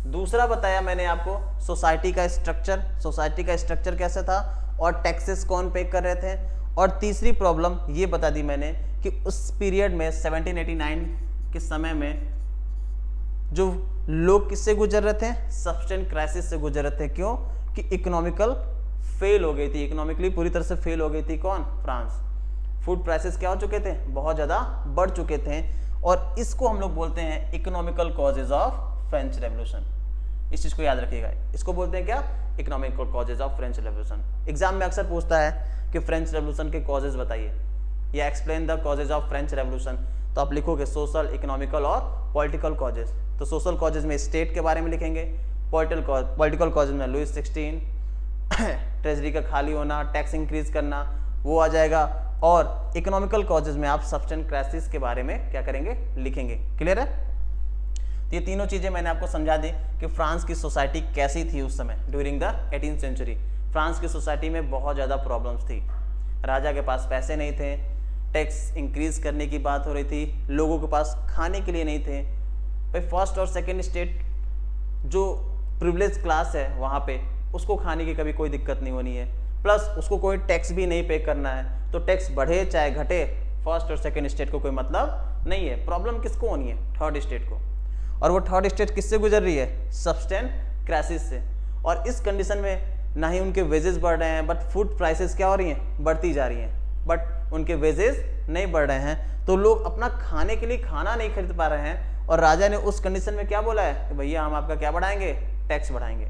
दूसरा बताया मैंने आपको सोसाइटी का स्ट्रक्चर, सोसाइटी का स्ट्रक्चर कैसा था और टैक्सेस कौन पे कर रहे थे। और तीसरी प्रॉब्लम ये बता दी मैंने कि उस पीरियड में 1789 के समय में जो लोग किससे गुजर रहे थे, सब्सटेंस क्राइसिस से गुजर रहे थे। क्यों कि इकोनॉमिकल फेल हो गई थी, इकोनॉमिकली पूरी तरह से फेल हो गई थी कौन, फ्रांस। फूड प्राइसेस क्या हो चुके थे, बहुत ज़्यादा बढ़ चुके थे, और इसको हम लोग बोलते हैं economical causes of French revolution. इस चीज़ को याद रखिएगा, इसको बोलते हैं क्या, economical causes of French revolution. Exam में अक्सर पूछता है कि फ्रेंच रेवोल्यूशन के कॉजेज बताइए या explain the causes of French revolution, तो आप लिखोगे सोशल, इकोनॉमिकल और पॉलिटिकल कॉजेज। तो सोशल कॉजेज में स्टेट के बारे में लिखेंगे, पॉलिटिकल कॉजेज में लुईस 16, ट्रेजरी का खाली होना, टैक्स इंक्रीज करना, वो आ जाएगा, और इकोनॉमिकल कॉजेज में आप सब्सटेंस क्राइसिस के बारे में क्या करेंगे, लिखेंगे। क्लियर है? तो ये तीनों चीजें मैंने आपको समझा दी कि फ्रांस की सोसाइटी कैसी थी उस समय during the 18th century. France की सोसाइटी में बहुत ज़्यादा प्रॉब्लम्स थी, राजा के पास पैसे नहीं थे, टैक्स इंक्रीज करने की बात हो रही थी, लोगों के पास खाने के लिए नहीं थे। भाई फर्स्ट और सेकंड स्टेट जो प्रिविलेज क्लास है वहाँ पे, उसको खाने की कभी कोई दिक्कत नहीं होनी है, प्लस उसको कोई टैक्स भी नहीं पे करना है, तो टैक्स बढ़े चाहे घटे फर्स्ट और सेकंड स्टेट को कोई मतलब नहीं है। प्रॉब्लम किसको होनी है, थर्ड स्टेट को, और वो थर्ड स्टेट किससे गुजर रही है, सब्सटेंस क्राइसिस से। और इस कंडीशन में ना ही उनके वेजेस बढ़ रहे हैं, बट फूड प्राइसेस क्या हो रही हैं, बढ़ती जा रही हैं, बट उनके वेजेस नहीं बढ़ रहे हैं, तो लोग अपना खाने के लिए खाना नहीं खरीद पा रहे हैं। और राजा ने उस कंडीशन में क्या बोला है कि भैया हम आपका क्या बढ़ाएंगे, टैक्स बढ़ाएंगे।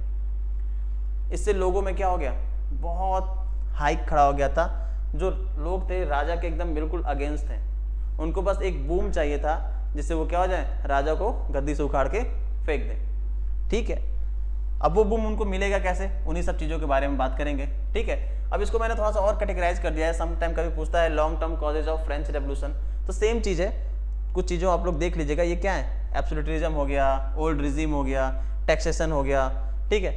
इससे लोगों में क्या हो गया, बहुत हाइक खड़ा हो गया था। जो लोग थे राजा के एकदम बिल्कुल अगेंस्ट थे, उनको बस एक बूम चाहिए था जिससे वो क्या हो जाए, राजा को गद्दी से उखाड़ के फेंक दे। ठीक है, अब वो बूम उनको मिलेगा कैसे, उन्हीं सब चीज़ों के बारे में बात करेंगे। ठीक है, अब इसको मैंने थोड़ा सा और कैटेगराइज कर दिया है। सम टाइम कभी पूछता है long term causes of French revolution, तो सेम चीज़ है, कुछ चीज़ों आप लोग देख लीजिएगा। ये क्या है, एब्सोल्यूटिज्म हो गया, ओल्ड रिजीम हो गया, टैक्सेशन हो गया, ठीक है,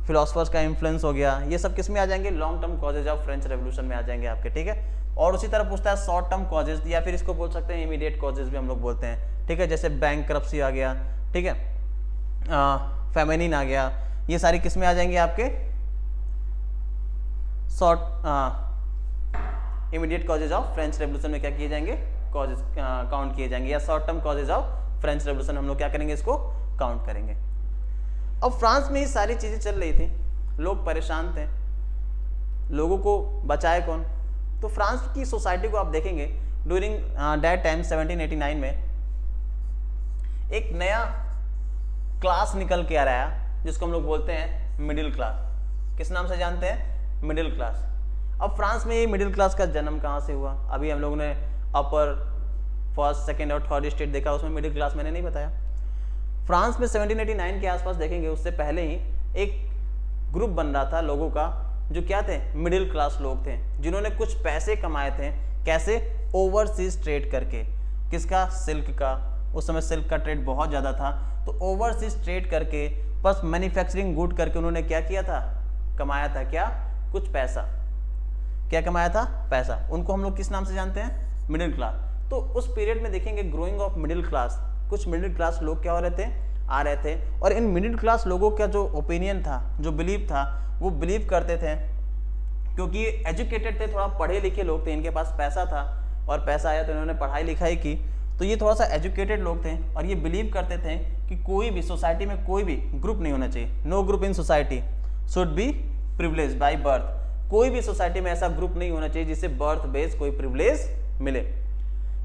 फिलोसफर्स का इन्फ्लुएंस हो गया, ये सब किस में आ जाएंगे, long term causes of French revolution में आ जाएंगे आपके। ठीक है, और उसी तरह पूछता है शॉर्ट टर्म कॉजेज, या फिर इसको बोल सकते हैं इमीडिएट कॉजेज भी हम लोग बोलते हैं। ठीक है, जैसे बैंक करप्सी आ गया, ठीक है, फेमिनिन आ गया, ये सारी किस में आ जाएंगे आपके, short immediate causes of French revolution में क्या किए जाएंगे, कॉजेज काउंट किए जाएंगे, या short term causes of French revolution हम लोग क्या करेंगे, इसको काउंट करेंगे। अब फ्रांस में ये सारी चीज़ें चल रही थी, लोग परेशान थे, लोगों को बचाए कौन, तो फ्रांस की सोसाइटी को आप देखेंगे ड्यूरिंग दैट टाइम 1789 में एक नया क्लास निकल के आ रहा है जिसको हम लोग बोलते हैं मिडिल क्लास। किस नाम से जानते हैं, मिडिल क्लास। अब फ्रांस में ये मिडिल क्लास का जन्म कहाँ से हुआ, अभी हम लोगों ने अपर, फर्स्ट, सेकंड और थर्ड स्टेट देखा, उसमें मिडिल क्लास मैंने नहीं बताया। फ्रांस में 1789 के आसपास देखेंगे, उससे पहले ही एक ग्रुप बन रहा था लोगों का, जो क्या थे, मिडिल क्लास लोग थे, जिन्होंने कुछ पैसे कमाए थे। कैसे, ओवरसीज ट्रेड करके। किसका, सिल्क का, उस समय सिल्क का ट्रेड बहुत ज़्यादा था, तो ओवरसीज ट्रेड करके प्लस मैन्युफैक्चरिंग गुड करके उन्होंने क्या किया था, कमाया था क्या, कुछ पैसा। क्या कमाया था, पैसा। उनको हम लोग किस नाम से जानते हैं, मिडिल क्लास। तो उस पीरियड में देखेंगे ग्रोइंग ऑफ मिडिल क्लास, कुछ मिडिल क्लास लोग क्या हो रहे थे, आ रहे थे, और इन मिडिल क्लास लोगों का जो ओपिनियन था, जो बिलीव था, वो बिलीव करते थे, क्योंकि ये एजुकेटेड थे, थोड़ा पढ़े लिखे लोग थे, इनके पास पैसा था, और पैसा आया तो इन्होंने पढ़ाई लिखाई की, तो ये थोड़ा सा एजुकेटेड लोग थे, और ये बिलीव करते थे कि कोई भी सोसाइटी में कोई भी ग्रुप नहीं होना चाहिए, no group in society should be privilege by birth. कोई भी सोसाइटी में ऐसा ग्रुप नहीं होना चाहिए जिससे बर्थ बेस कोई प्रिविलेज मिले।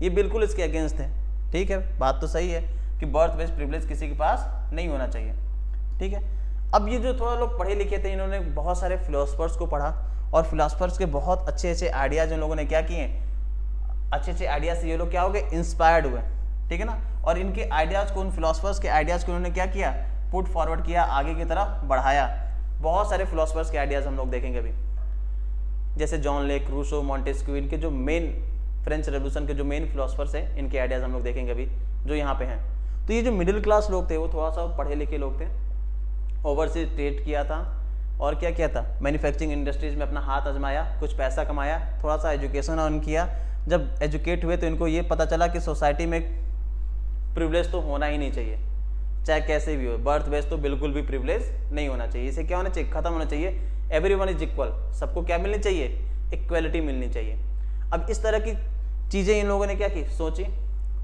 ये बिल्कुल इसके अगेंस्ट है। ठीक है, बात तो सही है कि बर्थ बेस प्रिविलेज किसी के पास नहीं होना चाहिए। ठीक है, अब ये जो थोड़ा लोग पढ़े लिखे थे, इन्होंने बहुत सारे फिलोसफर्स को पढ़ा, और फिलोसफर्स के बहुत अच्छे अच्छे आइडियाज इन लोगों ने क्या किए, अच्छे अच्छे आइडियाज से ये लोग क्या हो गए, इंस्पायर्ड हुए। ठीक है ना, और इनके आइडियाज को, उन फिलोसफर्स के आइडियाज को उन्होंने क्या किया, पुट फॉरवर्ड किया, आगे की तरफ बढ़ाया। बहुत सारे फिलोसफर्स के आइडियाज हम लोग देखेंगे अभी, जैसे जॉन लेक, रूसो, मॉन्टेस्क्यू, इनके जो मेन फ्रेंच रेवोल्यूशन के जो मेन फिलोसफर्स हैं, इनके आइडियाज हम लोग देखेंगे अभी जो यहाँ पे हैं। तो ये जो मिडिल क्लास लोग थे, वो थोड़ा सा पढ़े लिखे लोग थे, ओवरसीज ट्रेड किया था, और क्या किया था, मैन्युफैक्चरिंग इंडस्ट्रीज में अपना हाथ आजमाया, कुछ पैसा कमाया, थोड़ा सा एजुकेशन अर्न किया। जब एजुकेट हुए तो इनको ये पता चला कि सोसाइटी में प्रिविलेज तो होना ही नहीं चाहिए, चाहे कैसे भी हो, बर्थ बेस तो बिल्कुल भी प्रिविलेज नहीं होना चाहिए। इसे क्या होना चाहिए, खत्म होना चाहिए, एवरीवन इज इक्वल, सबको क्या मिलनी चाहिए, इक्वलिटी मिलनी चाहिए। अब इस तरह की चीज़ें इन लोगों ने क्या की, सोची,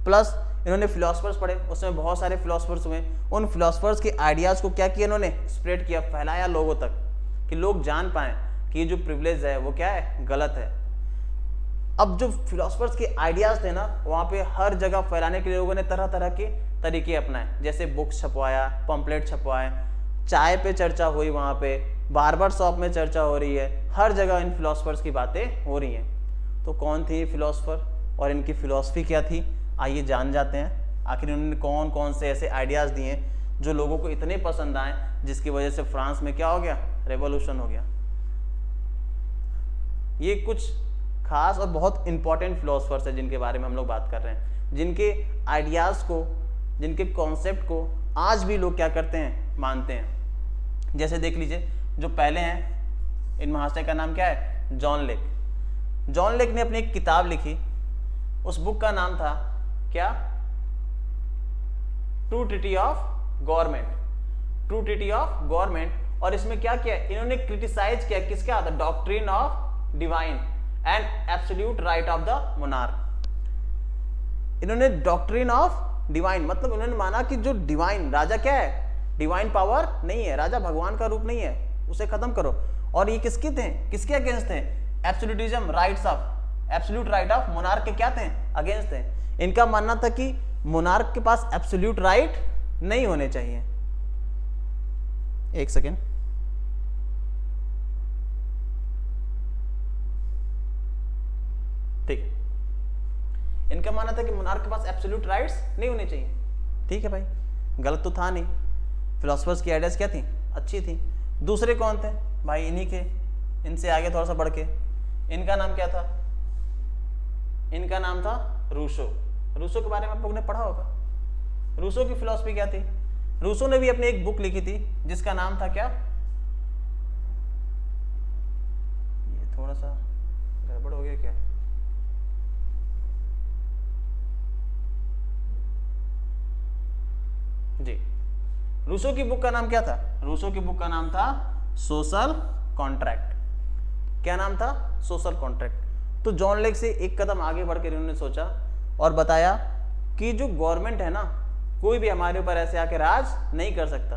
प्लस इन्होंने फिलोसफर्स पढ़े, उसमें बहुत सारे फिलोसफर्स हुए, उन फिलोसफर्स के आइडियाज़ को क्या किया इन्होंने, स्प्रेड किया, फैलाया लोगों तक कि लोग जान पाएँ कि ये जो प्रिविलेज है वो क्या है, गलत है। अब जो फिलोसफर्स के आइडियाज़ थे ना, वहाँ पे हर जगह फैलाने के लिए लोगों ने तरह तरह के तरीके अपनाए, जैसे बुक्स छपवाया, पम्पलेट छपवाए, चाय पे चर्चा हुई, वहाँ पे बार्बर शॉप में चर्चा हो रही है, हर जगह इन फिलोसफर्स की बातें हो रही हैं। तो कौन थे ये फिलोसफर और इनकी फ़िलॉसफी क्या थी, आइए जान जाते हैं। आखिर इन्होंने कौन कौन से ऐसे आइडियाज़ दिए जो लोगों को इतने पसंद आए, जिसकी वजह से फ्रांस में क्या हो गया, रेवोल्यूशन हो गया। ये कुछ खास और बहुत इंपॉर्टेंट फिलोसफर्स हैं जिनके बारे में हम लोग बात कर रहे हैं, जिनके आइडियाज़ को, जिनके कॉन्सेप्ट को आज भी लोग क्या करते हैं, मानते हैं। जैसे देख लीजिए, जो पहले हैं, इन महाशय का नाम क्या है, जॉन लेक। जॉन लेक ने अपनी एक किताब लिखी, उस बुक का नाम था क्या, true treaty of government, true treaty of government. और इसमें क्या किया, इन्होंने क्रिटिसाइज किया किसका, the doctrine of divine and absolute right of the monarch. इन्होंने डॉक्ट्रिन ऑफ डिवाइन मतलब इन्होंने माना कि जो डिवाइन राजा क्या है, डिवाइन पावर नहीं है, राजा भगवान का रूप नहीं है, उसे खत्म करो। और ये किसके थे, किसके अगेंस्ट थे, absolutism, rights of absolute right of monarch के क्या थे, अगेंस्ट थे। इनका मानना था कि मोनार्क के पास एब्सोल्यूट राइट नहीं होने चाहिए। एक सेकेंड, ठीक है, इनका मानना था कि मोनार्क के पास एब्सोल्यूट राइट्स नहीं होने चाहिए। ठीक है भाई, गलत तो था नहीं, फिलोसफर्स की आइडियाज क्या थी, अच्छी थी। दूसरे कौन थे भाई, इन्हीं के, इनसे आगे थोड़ा सा बढ़ के, इनका नाम क्या था, इनका नाम था रूसो। रूसो के बारे में आप लोगों ने पढ़ा होगा। रूसो की फिलॉसफी क्या थी, रूसो ने भी अपनी एक बुक लिखी थी जिसका नाम था क्या, ये थोड़ा सा गड़बड़ हो गया क्या, जी, रूसो की बुक का नाम क्या था, रूसो की बुक का नाम था सोशल कॉन्ट्रैक्ट। क्या नाम था, सोशल कॉन्ट्रैक्ट। तो जॉन लेक से एक कदम आगे बढ़कर इन्होंने सोचा और बताया कि जो गवर्नमेंट है ना, कोई भी हमारे ऊपर ऐसे आके राज नहीं कर सकता।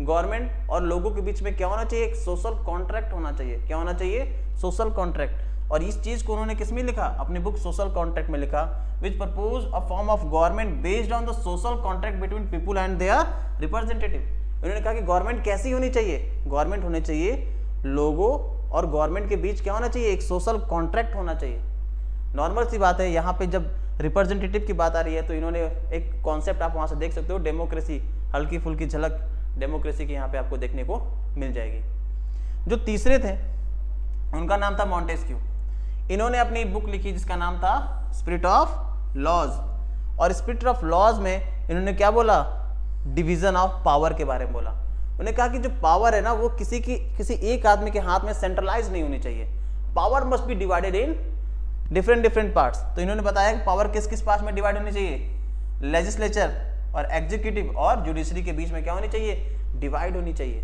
गवर्नमेंट और लोगों के बीच में क्या होना चाहिए, एक सोशल कॉन्ट्रैक्ट होना चाहिए। क्या होना चाहिए, सोशल कॉन्ट्रैक्ट। और इस चीज को उन्होंने किस में लिखा, अपनी बुक सोशल कॉन्ट्रैक्ट में लिखा, which propose a form of government based on the social contract between people and their representative. उन्होंने कहा कि गवर्नमेंट कैसी होनी चाहिए, गवर्नमेंट होनी चाहिए लोगों और गवर्नमेंट के बीच क्या होना चाहिए, एक सोशल कॉन्ट्रैक्ट होना चाहिए। नॉर्मल सी बात है, यहाँ पे जब रिप्रेजेंटेटिव की बात आ रही है तो इन्होंने एक कॉन्सेप्ट आप वहाँ से देख सकते हो, डेमोक्रेसी, हल्की फुल्की झलक डेमोक्रेसी की यहाँ पे आपको देखने को मिल जाएगी। जो तीसरे थे उनका नाम था मॉन्टेस्क्यू। इन्होंने अपनी बुक लिखी जिसका नाम था स्पिरिट ऑफ लॉज। और स्पिरिट ऑफ लॉज में इन्होंने क्या बोला, डिवीजन ऑफ पावर के बारे में बोला। उन्होंने कहा कि जो पावर है ना वो किसी एक आदमी के हाथ में सेंट्रलाइज नहीं होनी चाहिए, power must be divided in different parts. तो इन्होंने बताया कि पावर किस किस पार्ट में डिवाइड होनी चाहिए, लेजिस्लेचर और एग्जीक्यूटिव और जुडिशरी के बीच में क्या होनी चाहिए, डिवाइड होनी चाहिए।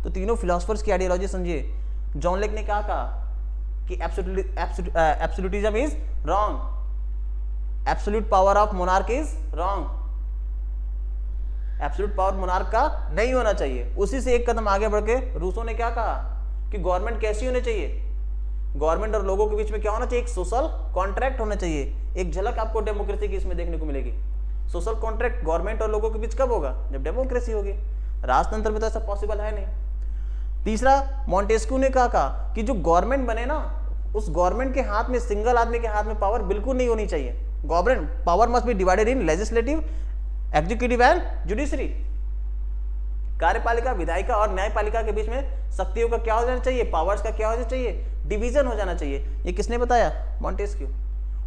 तो तीनों फिलोसफर्स की आइडियोलॉजी समझिए। जॉन लेक ने क्या कहा कि absolutism is wrong, absolute power of monarch is wrong, absolute power monarch का नहीं होना चाहिए। उसी से एक कदम आगे बढ़ के रूसो ने क्या कहा कि गवर्नमेंट कैसी होनी चाहिए, गवर्नमेंट और लोगों के बीच में क्या होना चाहिए, एक सोशल कॉन्ट्रैक्ट होना चाहिए। एक झलक आपको डेमोक्रेसी की इसमें देखने को मिलेगी। सोशल कॉन्ट्रैक्ट गवर्नमेंट और लोगों के बीच कब होगा, जब डेमोक्रेसी होगी। राजतंत्र में तो ऐसा पॉसिबल है नहीं। तीसरा, मॉन्टेस्क्यू ने कहा कि जो गवर्नमेंट बने ना, उस गवर्नमेंट के हाथ में, सिंगल आदमी के हाथ में पावर बिल्कुल नहीं होनी चाहिए। Government power must be divided in legislative, executive and judiciary. कार्यपालिका, विधायिका और न्यायपालिका के बीच में शक्तियों का क्या हो जाना चाहिए, पावर्स का क्या हो जाना चाहिए, डिवीजन हो जाना चाहिए। ये किसने बताया, मॉन्टेस्क्यू।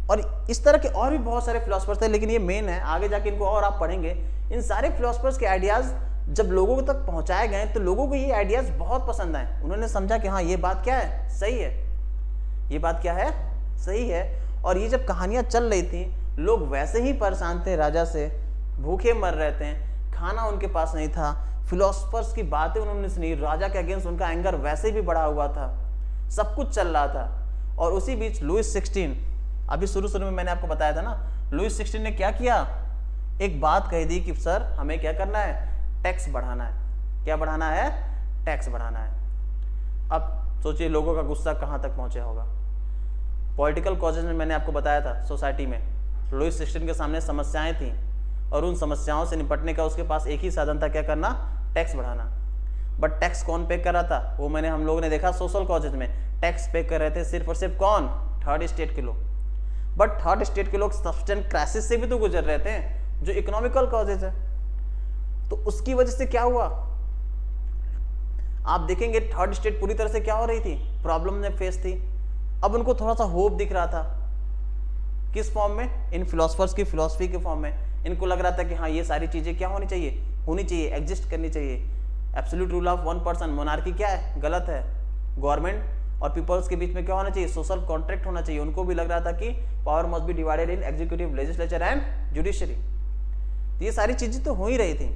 और इस तरह के और भी बहुत सारे फिलोसफर्स थे, लेकिन ये मेन है, आगे जाके इनको और आप पढ़ेंगे। इन सारे फिलोसफर्स के आइडियाज जब लोगों तक पहुंचाए गए तो लोगों को ये आइडियाज बहुत पसंद आए। उन्होंने समझा कि हाँ ये बात क्या है, सही है, ये बात क्या है, सही है। और ये जब कहानियां चल रही थी, लोग वैसे ही परेशान थे, राजा से भूखे मर रहे थे, खाना उनके पास नहीं था, फिलोसफर्स की बातें उन्होंने सुनी, राजा के अगेंस्ट उनका एंगर वैसे भी बढ़ा हुआ था, सब कुछ चल रहा था। और उसी बीच लुईस 16, अभी शुरू में मैंने आपको बताया था ना, लुईस 16 ने क्या किया, एक बात कह दी कि सर हमें क्या करना है, टैक्स बढ़ाना है। क्या बढ़ाना है, टैक्स बढ़ाना है। अब सोचिए लोगों का गुस्सा कहाँ तक पहुँचा होगा। पॉलिटिकल कॉजेज में मैंने आपको बताया था, सोसाइटी में लुईस 16 के सामने समस्याएं थी और उन समस्याओं से निपटने का उसके पास एक ही साधन था, क्या करना, टैक्स बढ़ाना। बट टैक्स कौन पे कर रहा था, वो मैंने हम लोगों ने देखा सोशल कॉजेज में टैक्स पे कर रहे थे सिर्फ और सिर्फ कौन, थर्ड स्टेट के लोग। बट थर्ड स्टेट के लोग सब्सटेंट क्राइसिस से भी तो गुजर रहे थे, जो इकोनॉमिकल कॉजेज है। तो उसकी वजह से क्या हुआ, आप देखेंगे थर्ड स्टेट पूरी तरह से क्या हो रही थी, प्रॉब्लम में फेस थी। अब उनको थोड़ा सा होप दिख रहा था, किस फॉर्म में, इन फिलोसफर्स की फिलोसफी के फॉर्म में। इनको लग रहा था कि हाँ ये सारी चीजें क्या होनी चाहिए, एग्जिस्ट करनी चाहिए। Absolute rule of one person, monarchy क्या है, गलत है। गवर्नमेंट और पीपल्स के बीच में क्या होना चाहिए, सोशल कॉन्ट्रैक्ट होना चाहिए। उनको भी लग रहा था कि power must be divided in executive, legislature and judiciary. ये सारी चीजें तो हो ही रही थी।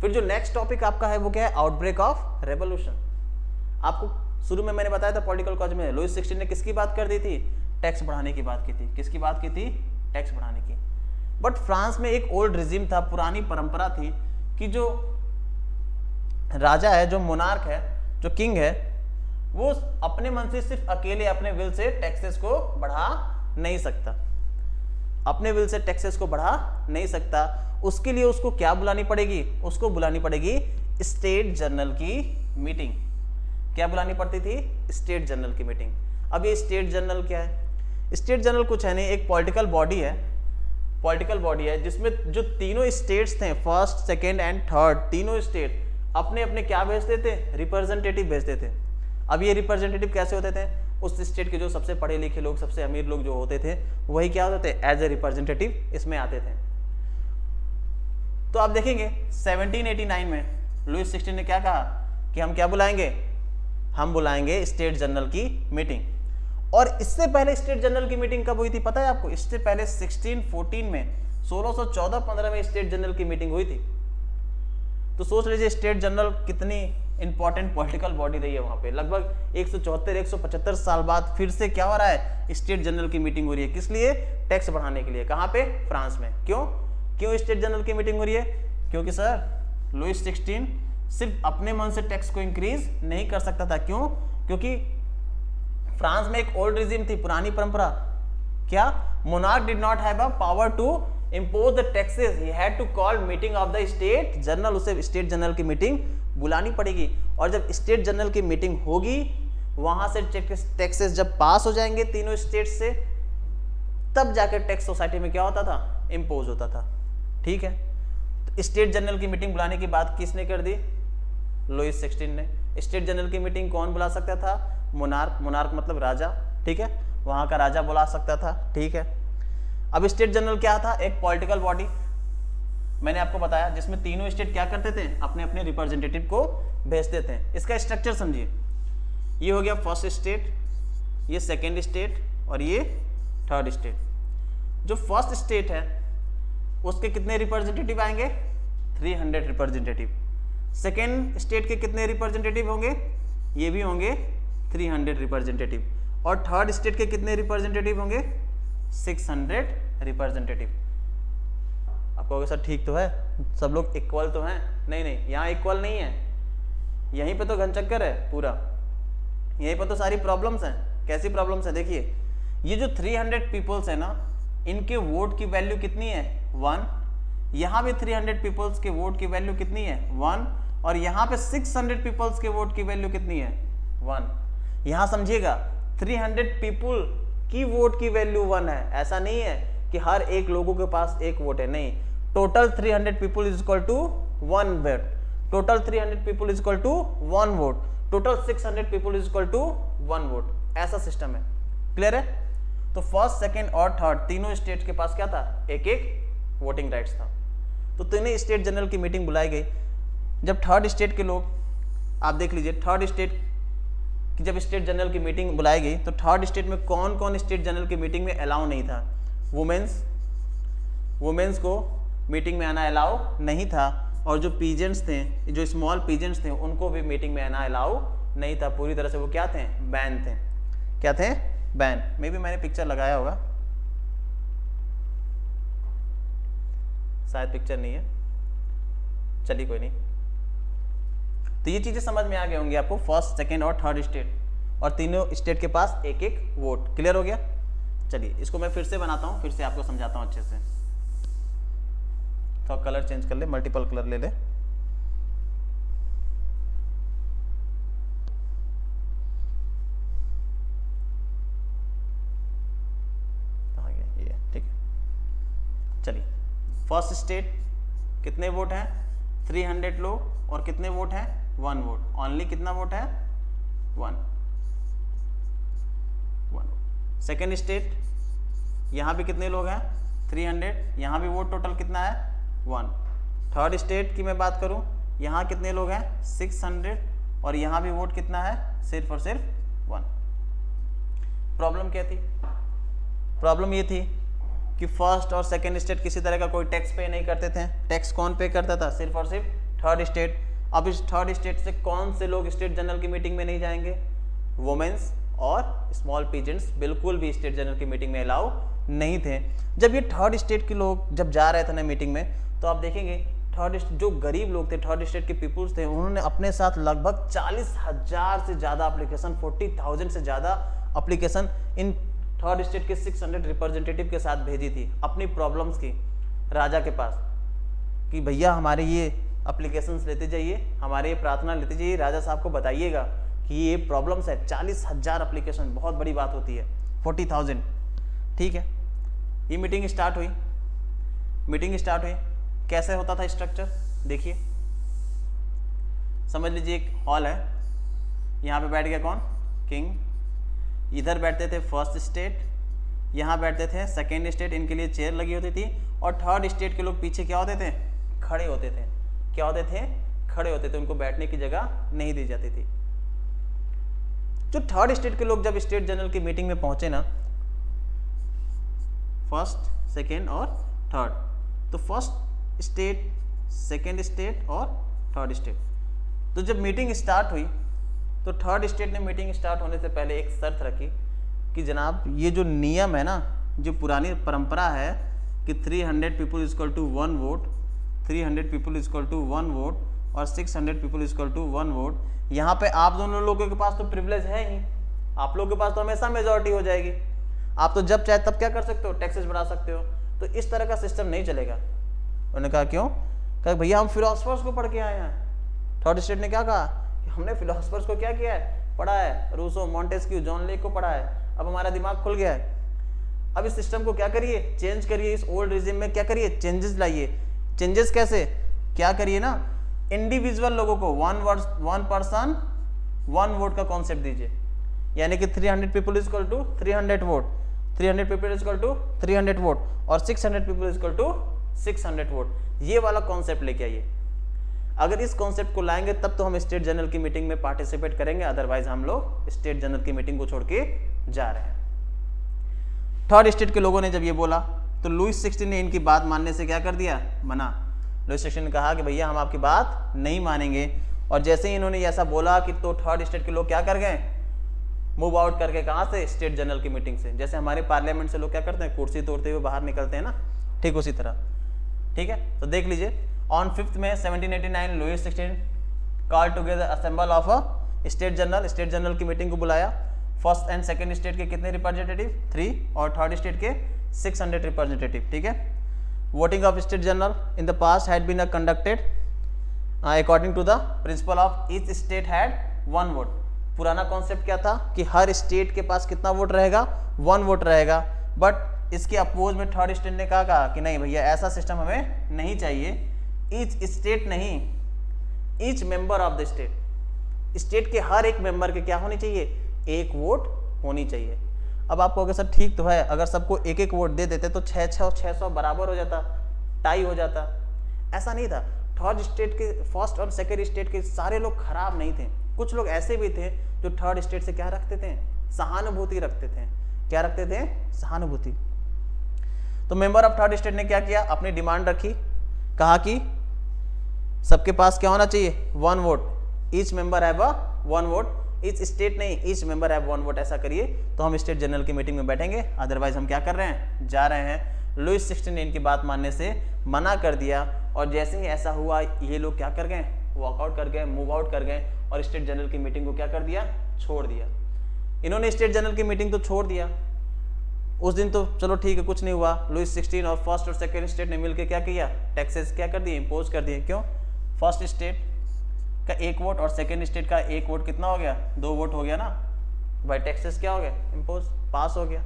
फिर जो नेक्स्ट टॉपिक आपका है वो क्या है, आउटब्रेक ऑफ रेवोल्यूशन। आपको शुरू में मैंने बताया था पॉलिटिकल कॉज में लुईस 16 ने किसकी बात कर दी थी, टैक्स बढ़ाने की बात की थी। किसकी बात की थी, टैक्स बढ़ाने की। बट फ्रांस में एक ओल्ड रिजिम था, पुरानी परंपरा थी कि जो राजा है, जो मोनार्क है, जो किंग है, वो अपने मन से सिर्फ अकेले अपने विल से टैक्सेस को बढ़ा नहीं सकता, अपने विल से टैक्सेस को बढ़ा नहीं सकता। उसके लिए उसको क्या बुलानी पड़ेगी, उसको बुलानी पड़ेगी स्टेट जनरल की मीटिंग। क्या बुलानी पड़ती थी, स्टेट जनरल की मीटिंग। अब ये स्टेट जनरल क्या है, स्टेट जनरल कुछ है नहीं, एक पॉलिटिकल बॉडी है, पॉलिटिकल बॉडी है जिसमें जो तीनों स्टेट्स थे, फर्स्ट सेकेंड एंड थर्ड, तीनों स्टेट अपने अपने क्या भेजते थे, रिप्रेजेंटेटिव भेजते थे। अब ये रिप्रेजेंटेटिव कैसे होते थे, उस स्टेट के जो सबसे पढ़े लिखे लोग, सबसे अमीर लोग जो होते थे, वही क्या होते थे, एज ए रिप्रेजेंटेटिव इसमें आते थे। तो आप देखेंगे 1789 में लुईस 16 ने क्या कहा कि हम क्या बुलाएंगे, हम बुलाएंगे स्टेट जनरल की मीटिंग। और इससे पहले स्टेट जनरल की मीटिंग कब हुई थी पता है आपको, इससे पहले 1614 में 1614-15 में स्टेट जनरल की मीटिंग हुई थी। तो सोच लीजिए स्टेट जनरल कितनी इंपॉर्टेंट पॉलिटिकल बॉडी रही है वहां पे। लगभग 174-175 साल बाद फिर से क्या हो रहा है, स्टेट जनरल की मीटिंग हो रही है। किस लिए, टैक्स बढ़ाने के लिए। कहां पे, फ्रांस में। क्यों स्टेट जनरल की मीटिंग हो रही है, क्योंकि सर लुईस 16 सिर्फ अपने मन से टैक्स को इंक्रीज नहीं कर सकता था। क्यों, क्योंकि फ्रांस में एक ओल्ड रिजिम थी, पुरानी परंपरा। क्या, monarch did not have a power to impose the taxes, he had to call meeting of the state general। उसे स्टेट जनरल की मीटिंग बुलानी पड़ेगी। और जब स्टेट जनरल की मीटिंग होगी, वहां से टैक्सेस जब पास हो जाएंगे तीनों स्टेट से, तब जाकर टैक्स सोसाइटी में क्या होता था, इम्पोज होता था। ठीक है, तो स्टेट जनरल की मीटिंग बुलाने की बात किसने कर दी, लुईस 16 ने। स्टेट जनरल की मीटिंग कौन बुला सकता था, मोनार्क। मोनार्क मतलब राजा, ठीक है, वहां का राजा बुला सकता था। ठीक है, अब स्टेट जनरल क्या था, एक पॉलिटिकल बॉडी मैंने आपको बताया, जिसमें तीनों स्टेट क्या करते थे, अपने अपने रिप्रेजेंटेटिव को भेजते थे। इसका स्ट्रक्चर समझिए, ये हो गया फर्स्ट स्टेट, ये सेकेंड स्टेट और ये थर्ड स्टेट। जो फर्स्ट स्टेट है उसके कितने रिप्रेजेंटेटिव आएंगे, 300 रिप्रेजेंटेटिव। सेकेंड स्टेट के कितने रिप्रेजेंटेटिव होंगे, ये भी होंगे 300 रिप्रेजेंटेटिव। और थर्ड स्टेट के कितने रिप्रेजेंटेटिव होंगे, 600 रिप्रेजेंटेटिव। आप कहोगे सर ठीक तो है, सब लोग इक्वल तो हैं। नहीं नहीं, यहाँ इक्वल नहीं है, यहीं पे तो घनचक्कर है पूरा, यहीं पे तो सारी प्रॉब्लम्स हैं। कैसी प्रॉब्लम्स हैं, देखिए ये जो 300 पीपल्स है ना, इनके वोट की वैल्यू कितनी है, 1। यहाँ भी 300 पीपल्स के वोट की वैल्यू कितनी है, 1। और यहाँ पे 600 पीपल्स के वोट की वैल्यू कितनी है, 1। यहाँ समझिएगा 300 पीपल की वोट की वैल्यू 1 है। ऐसा नहीं है कि हर एक लोगों के पास एक वोट है, नहीं। Total 300 people is equal to 1 vote, total 300 people is equal to 1 vote, total 600 people is equal to 1 vote. ऐसा सिस्टम है, क्लियर है। तो फर्स्ट, सेकेंड और थर्ड तीनों स्टेट के पास क्या था, एक एक वोटिंग राइट्स था। तो तीनों स्टेट जनरल की मीटिंग बुलाई गई। जब थर्ड स्टेट के लोग, आप देख लीजिए थर्ड स्टेट कि जब स्टेट जनरल की मीटिंग बुलाई गई, तो थर्ड स्टेट में कौन कौन स्टेट जनरल की मीटिंग में अलाउ नहीं था, वुमेन्स को मीटिंग में आना अलाउ नहीं था। और जो पीजेंट्स थे, जो स्मॉल पीजेंट्स थे, उनको भी मीटिंग में आना अलाउ नहीं था। पूरी तरह से वो क्या थे, बैन थे। क्या थे, बैन। मे भी मैंने पिक्चर लगाया होगा, शायद पिक्चर नहीं है, चलिए कोई नहीं। तो ये चीजें समझ में आ गई होंगी आपको, फर्स्ट सेकेंड और थर्ड स्टेट, और तीनों स्टेट के पास एक एक वोट। क्लियर हो गया? चलिए इसको मैं फिर से बनाता हूँ, फिर से आपको समझाता हूँ अच्छे से। तो कलर चेंज कर ले, मल्टीपल कलर ले ले। ये ठीक है। चलिए फर्स्ट स्टेट कितने वोट हैं? 300 लोग, और कितने वोट हैं? 1 वोट। ओनली कितना वोट है? 1 वोट। सेकेंड स्टेट, यहाँ भी कितने लोग हैं? 300, यहाँ भी वोट टोटल कितना है? 1। थर्ड स्टेट की मैं बात करूँ, यहाँ कितने लोग हैं? 600, और यहाँ भी वोट कितना है? सिर्फ और सिर्फ 1। प्रॉब्लम क्या थी? प्रॉब्लम ये थी कि फर्स्ट और सेकेंड स्टेट किसी तरह का कोई टैक्स पे नहीं करते थे। टैक्स कौन पे करता था? सिर्फ और सिर्फ थर्ड स्टेट। अब इस थर्ड स्टेट से कौन से लोग स्टेट जनरल की मीटिंग में नहीं जाएंगे? वुमेन्स और स्मॉल पीजेंट्स बिल्कुल भी स्टेट जनरल की मीटिंग में अलाउ नहीं थे। जब ये थर्ड स्टेट के लोग जब जा रहे थे ना मीटिंग में, तो आप देखेंगे थर्ड जो गरीब लोग थे, थर्ड स्टेट के पीपुल्स थे, उन्होंने अपने साथ लगभग 40,000 से ज़्यादा एप्लीकेशन, 40,000 से ज़्यादा एप्लीकेशन इन थर्ड स्टेट के 600 रिप्रेजेंटेटिव के साथ भेजी थी अपनी प्रॉब्लम्स की राजा के पास, कि भैया हमारे ये एप्लीकेशंस लेते जाइए, हमारे ये प्रार्थना लेते जाइए, राजा साहब को बताइएगा कि ये प्रॉब्लम्स है। 40,000 एप्लीकेशन बहुत बड़ी बात होती है, 40,000। ठीक है, ये मीटिंग स्टार्ट हुई। मीटिंग स्टार्ट हुई, कैसे होता था स्ट्रक्चर? देखिए, समझ लीजिए एक हॉल है, यहाँ पे बैठ गया कौन? किंग। इधर बैठते थे फर्स्ट स्टेट, यहाँ बैठते थे सेकेंड स्टेट, इनके लिए चेयर लगी होती थी, और थर्ड स्टेट के लोग पीछे क्या होते थे? खड़े होते थे। क्या होते थे? खड़े होते थे, उनको बैठने की जगह नहीं दी जाती थी। जो थर्ड स्टेट के लोग जब स्टेट जनरल की मीटिंग में पहुंचे ना, फर्स्ट, सेकेंड और थर्ड, तो फर्स्ट स्टेट, सेकेंड स्टेट और थर्ड स्टेट, तो जब मीटिंग स्टार्ट हुई तो थर्ड स्टेट ने मीटिंग स्टार्ट होने से पहले एक शर्त रखी कि जनाब ये जो नियम है ना, जो पुरानी परंपरा है कि 300 people equal to 1 vote, 300 people equal to 1 vote और 600 पीपल इक्वल टू 1 वोट, यहाँ पे आप दोनों लोगों के पास तो प्रिविलेज है ही, आप लोगों के पास तो हमेशा मेजॉरिटी हो जाएगी, आप तो जब चाहे तब क्या कर सकते हो? टैक्सेस बढ़ा सकते हो। तो इस तरह का सिस्टम नहीं चलेगा। उन्होंने कहा क्यों? कहा भैया हम फिलोसफर्स को पढ़ के आए हैं। थर्ड स्टेट ने क्या कहा कि हमने फिलोसफर्स को क्या किया है? पढ़ा है, रूसो, मॉन्टेस्क्यू, जॉन लेक को पढ़ा है, अब हमारा दिमाग खुल गया है। अब इस सिस्टम को क्या करिए? चेंज करिए, इस ओल्ड रिजिम में क्या करिए? चेंजेस लाइए। चेंजेस कैसे? क्या करिए ना, इंडिविजुअल लोगों को 1 पर्सन 1 वोट का कॉन्सेप्ट दीजिए, यानी कि 300 people equal to 300 vote, 300 people equal to 300 vote और 600 पीपल इक्वल टू 600 वोट। ये वाला कॉन्सेप्ट लेके आइए। अगर इस कॉन्सेप्ट को लाएंगे तब तो हम स्टेट जनरल की मीटिंग में पार्टिसिपेट करेंगे, अदरवाइज हम लोग स्टेट जनरल की मीटिंग को छोड़ के जा रहे हैं। थर्ड स्टेट के लोगों ने जब ये बोला तो लुईस 16 ने इनकी बात मानने से क्या कर दिया? मना। लुईस 16 ने कहा कि भैया हम आपकी बात नहीं मानेंगे, और जैसे ही इन्होंने ऐसा बोला कि तो थर्ड स्टेट के लोग क्या कर गए? मूव आउट करके, कहाँ से? स्टेट जनरल की मीटिंग से। जैसे हमारे पार्लियामेंट से लोग क्या करते हैं? कुर्सी तोड़ते हुए बाहर निकलते हैं ना, ठीक उसी तरह। ठीक है, तो देख लीजिए, on 5 May 1789 Louis 16 call together assemble of a state general. State general की मीटिंग को बुलाया। फर्स्ट एंड सेकंड स्टेट के कितने रिप्रेजेंटेटिव? 3, और थर्ड स्टेट के 600 रिप्रेजेंटेटिव। ठीक है, voting of state general in the past had been conducted according to the principle of each state had 1 vote. पुराना कॉन्सेप्ट क्या था कि हर स्टेट के पास कितना वोट रहेगा? 1 वोट रहेगा। बट इसके अपोज में थर्ड स्टेट ने कहा कि नहीं भैया, ऐसा सिस्टम हमें नहीं चाहिए। ईच स्टेट नहीं, each member of the state, state के हर एक मेंबर के क्या होनी चाहिए? 1 वोट होनी चाहिए। अब आप कहोगे सर ठीक तो है, अगर सबको 1-1 वोट दे देते तो 600 बराबर हो जाता, टाई हो जाता। ऐसा नहीं था। थर्ड स्टेट के, फर्स्ट और सेकेंड स्टेट के सारे लोग खराब नहीं थे। कुछ लोग ऐसे भी थे जो थर्ड स्टेट से क्या रखते थे? सहानुभूति रखते थे। क्या रखते थे? सहानुभूति। तो मेंबर ऑफ थर्ड स्टेट ने क्या किया? अपनी डिमांड रखी, कहा कि सबके पास क्या होना चाहिए? 1 vote. Each member have 1 vote. Each state नहीं, ईच मेंबर हैव 1 वोट। ऐसा करिए तो हम स्टेट जनरल की मीटिंग में बैठेंगे, अदरवाइज हम क्या कर रहे हैं? जा रहे हैं। लुईस 16 ने इनकी बात मानने से मना कर दिया। और जैसे ही ऐसा हुआ ये लोग क्या कर गए, वॉकआउट कर गए, मूव आउट कर गए और स्टेट जनरल की मीटिंग को क्या कर दिया, छोड़ दिया। इन्होंने स्टेट जनरल की मीटिंग तो छोड़ दिया, उस दिन तो चलो ठीक है कुछ नहीं हुआ। लुईस 16 और फर्स्ट और सेकेंड स्टेट ने मिलकर क्या किया, टैक्सेस क्या कर दिए, इम्पोज कर दिए। क्यों, फर्स्ट स्टेट का 1 वोट और सेकेंड स्टेट का 1 वोट कितना हो गया, 2 वोट हो गया ना भाई, टैक्सेस क्या हो गया, इम्पोज, पास हो गया।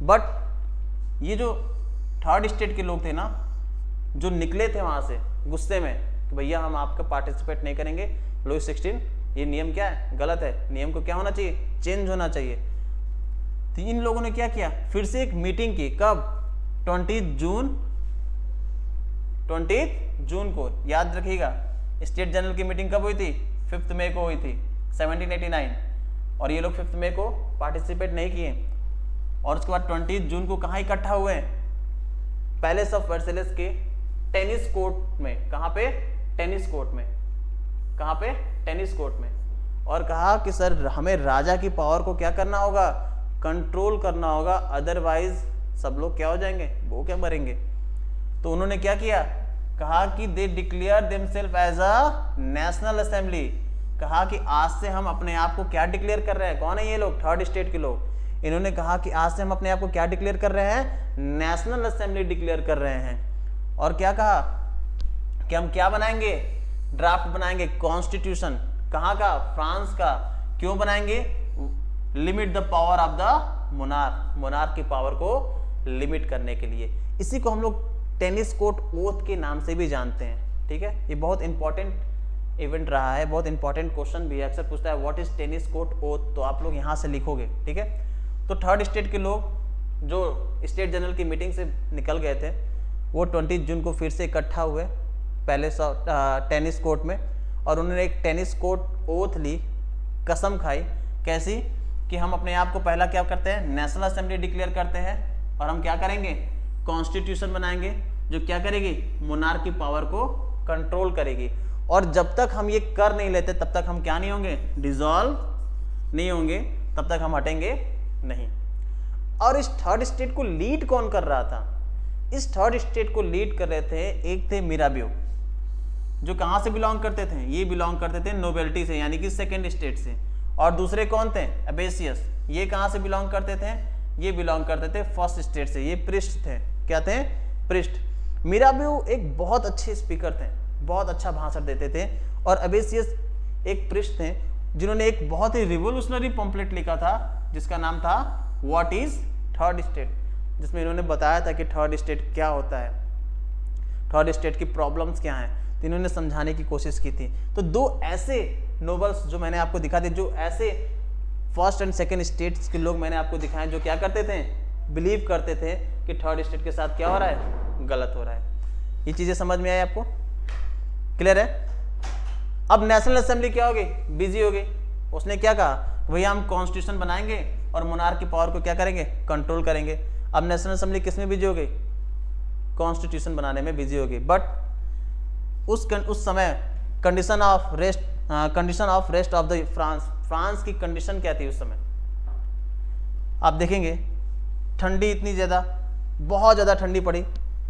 बट ये जो थर्ड स्टेट के लोग थे ना, जो निकले थे वहां से गुस्से में कि भैया हम आपका पार्टिसिपेट नहीं करेंगे, लुईस 16 ये नियम क्या है, गलत है, नियम को क्या होना चाहिए, चेंज होना चाहिए। तो इन लोगों ने क्या किया, फिर से एक मीटिंग की, कब, 20 जून को, याद रखिएगा। स्टेट जनरल की मीटिंग कब हुई थी, 5 मई को हुई थी 1789, और ये लोग 5 मई को पार्टिसिपेट नहीं किए। और उसके बाद 20 जून को कहाँ इकट्ठा हुए, पैलेस ऑफ वर्सेलिस के टेनिस कोर्ट में। कहाँ पे, टेनिस कोर्ट में, कहाँ पे, टेनिस कोर्ट में। और कहा कि सर हमें राजा की पावर को क्या करना होगा, कंट्रोल करना होगा, अदरवाइज सब लोग क्या हो जाएंगे, वो क्या मरेंगे। तो उन्होंने क्या किया, कहा कि they declare themselves as a national assembly. कहा कि आज से हम अपने आप को क्या डिक्लेयर कर रहे हैं, कौन है ये लोग, थर्ड स्टेट के लोग। इन्होंने कहा कि आज से हम अपने आप को क्या डिक्लेयर कर रहे हैं, नेशनल असेंबली डिक्लेयर कर रहे हैं। और क्या कहा कि हम क्या बनाएंगे, ड्राफ्ट बनाएंगे, कॉन्स्टिट्यूशन। कहाँ का, फ्रांस का। क्यों बनाएंगे, limit the power of the monarch, monarch की पावर को लिमिट करने के लिए। इसी को हम लोग टेनिस कोर्ट ओथ के नाम से भी जानते हैं। ठीक है, ये बहुत इंपॉर्टेंट इवेंट रहा है, बहुत इंपॉर्टेंट क्वेश्चन भी है, अक्सर पूछता है what is tennis court oath, तो आप लोग यहाँ से लिखोगे। ठीक है, तो थर्ड स्टेट के लोग जो स्टेट जनरल की मीटिंग से निकल गए थे, वो 20 जून को फिर से इकट्ठा हुए पैलेस ऑफ टेनिस कोर्ट में, और उन्होंने एक टेनिस कोर्ट ओथ ली, कसम खाई। कैसी, कि हम अपने आप को पहला क्या करते हैं, नेशनल असेंबली डिक्लेयर करते हैं, और हम क्या करेंगे, कॉन्स्टिट्यूशन बनाएंगे जो क्या करेगी, मोनार्क की पावर को कंट्रोल करेगी। और जब तक हम ये कर नहीं लेते तब तक हम क्या नहीं होंगे, डिसॉल्व नहीं होंगे, तब तक हम हटेंगे नहीं। और इस थर्ड स्टेट को लीड कौन कर रहा था, इस थर्ड स्टेट को लीड कर रहे थे, एक थे मिराबियो, जो कहां से बिलोंग करते थे, ये बिलोंग करते थे नोबेल्टी से, यानी कि सेकेंड स्टेट से। और दूसरे कौन थे, एबेसियस, ये कहां से बिलोंग करते थे, ये बिलोंग करते थे फर्स्ट स्टेट से, ये पृष्ठ थे, क्या थे, पृष्ठ। मिराबियो एक बहुत अच्छे स्पीकर थे, बहुत अच्छा भाषण देते थे, और एबेसियस एक पृष्ठ थे जिन्होंने एक बहुत ही रिवोल्यूशनरी पम्पलेट लिखा था जिसका नाम था व्हाट इज थर्ड स्टेट, जिसमें इन्होंने बताया था कि थर्ड स्टेट क्या होता है, थर्ड स्टेट की प्रॉब्लम्स क्या हैं, तो इन्होंने समझाने की कोशिश की थी। तो दो ऐसे नोबल्स जो मैंने आपको दिखा दिए, जो ऐसे फर्स्ट एंड सेकेंड स्टेट्स के लोग मैंने आपको दिखाए, जो क्या करते थे, बिलीव करते थे कि थर्ड स्टेट के साथ क्या हो रहा है, गलत हो रहा है। ये चीजें समझ में आई आपको, क्लियर है। अब नेशनल असेंबली क्या हो गई, बिजी हो गई। उसने क्या कहा, भैया हम कॉन्स्टिट्यूशन बनाएंगे और मोनार्क की पावर को क्या करेंगे, कंट्रोल करेंगे। अब नेशनल असेंबली किस में बिजी हो गई, कॉन्स्टिट्यूशन बनाने में बिजी हो गई। बट उस समय condition of rest of the France की कंडीशन क्या थी उस समय, आप देखेंगे ठंडी इतनी ज़्यादा, बहुत ज़्यादा ठंडी पड़ी,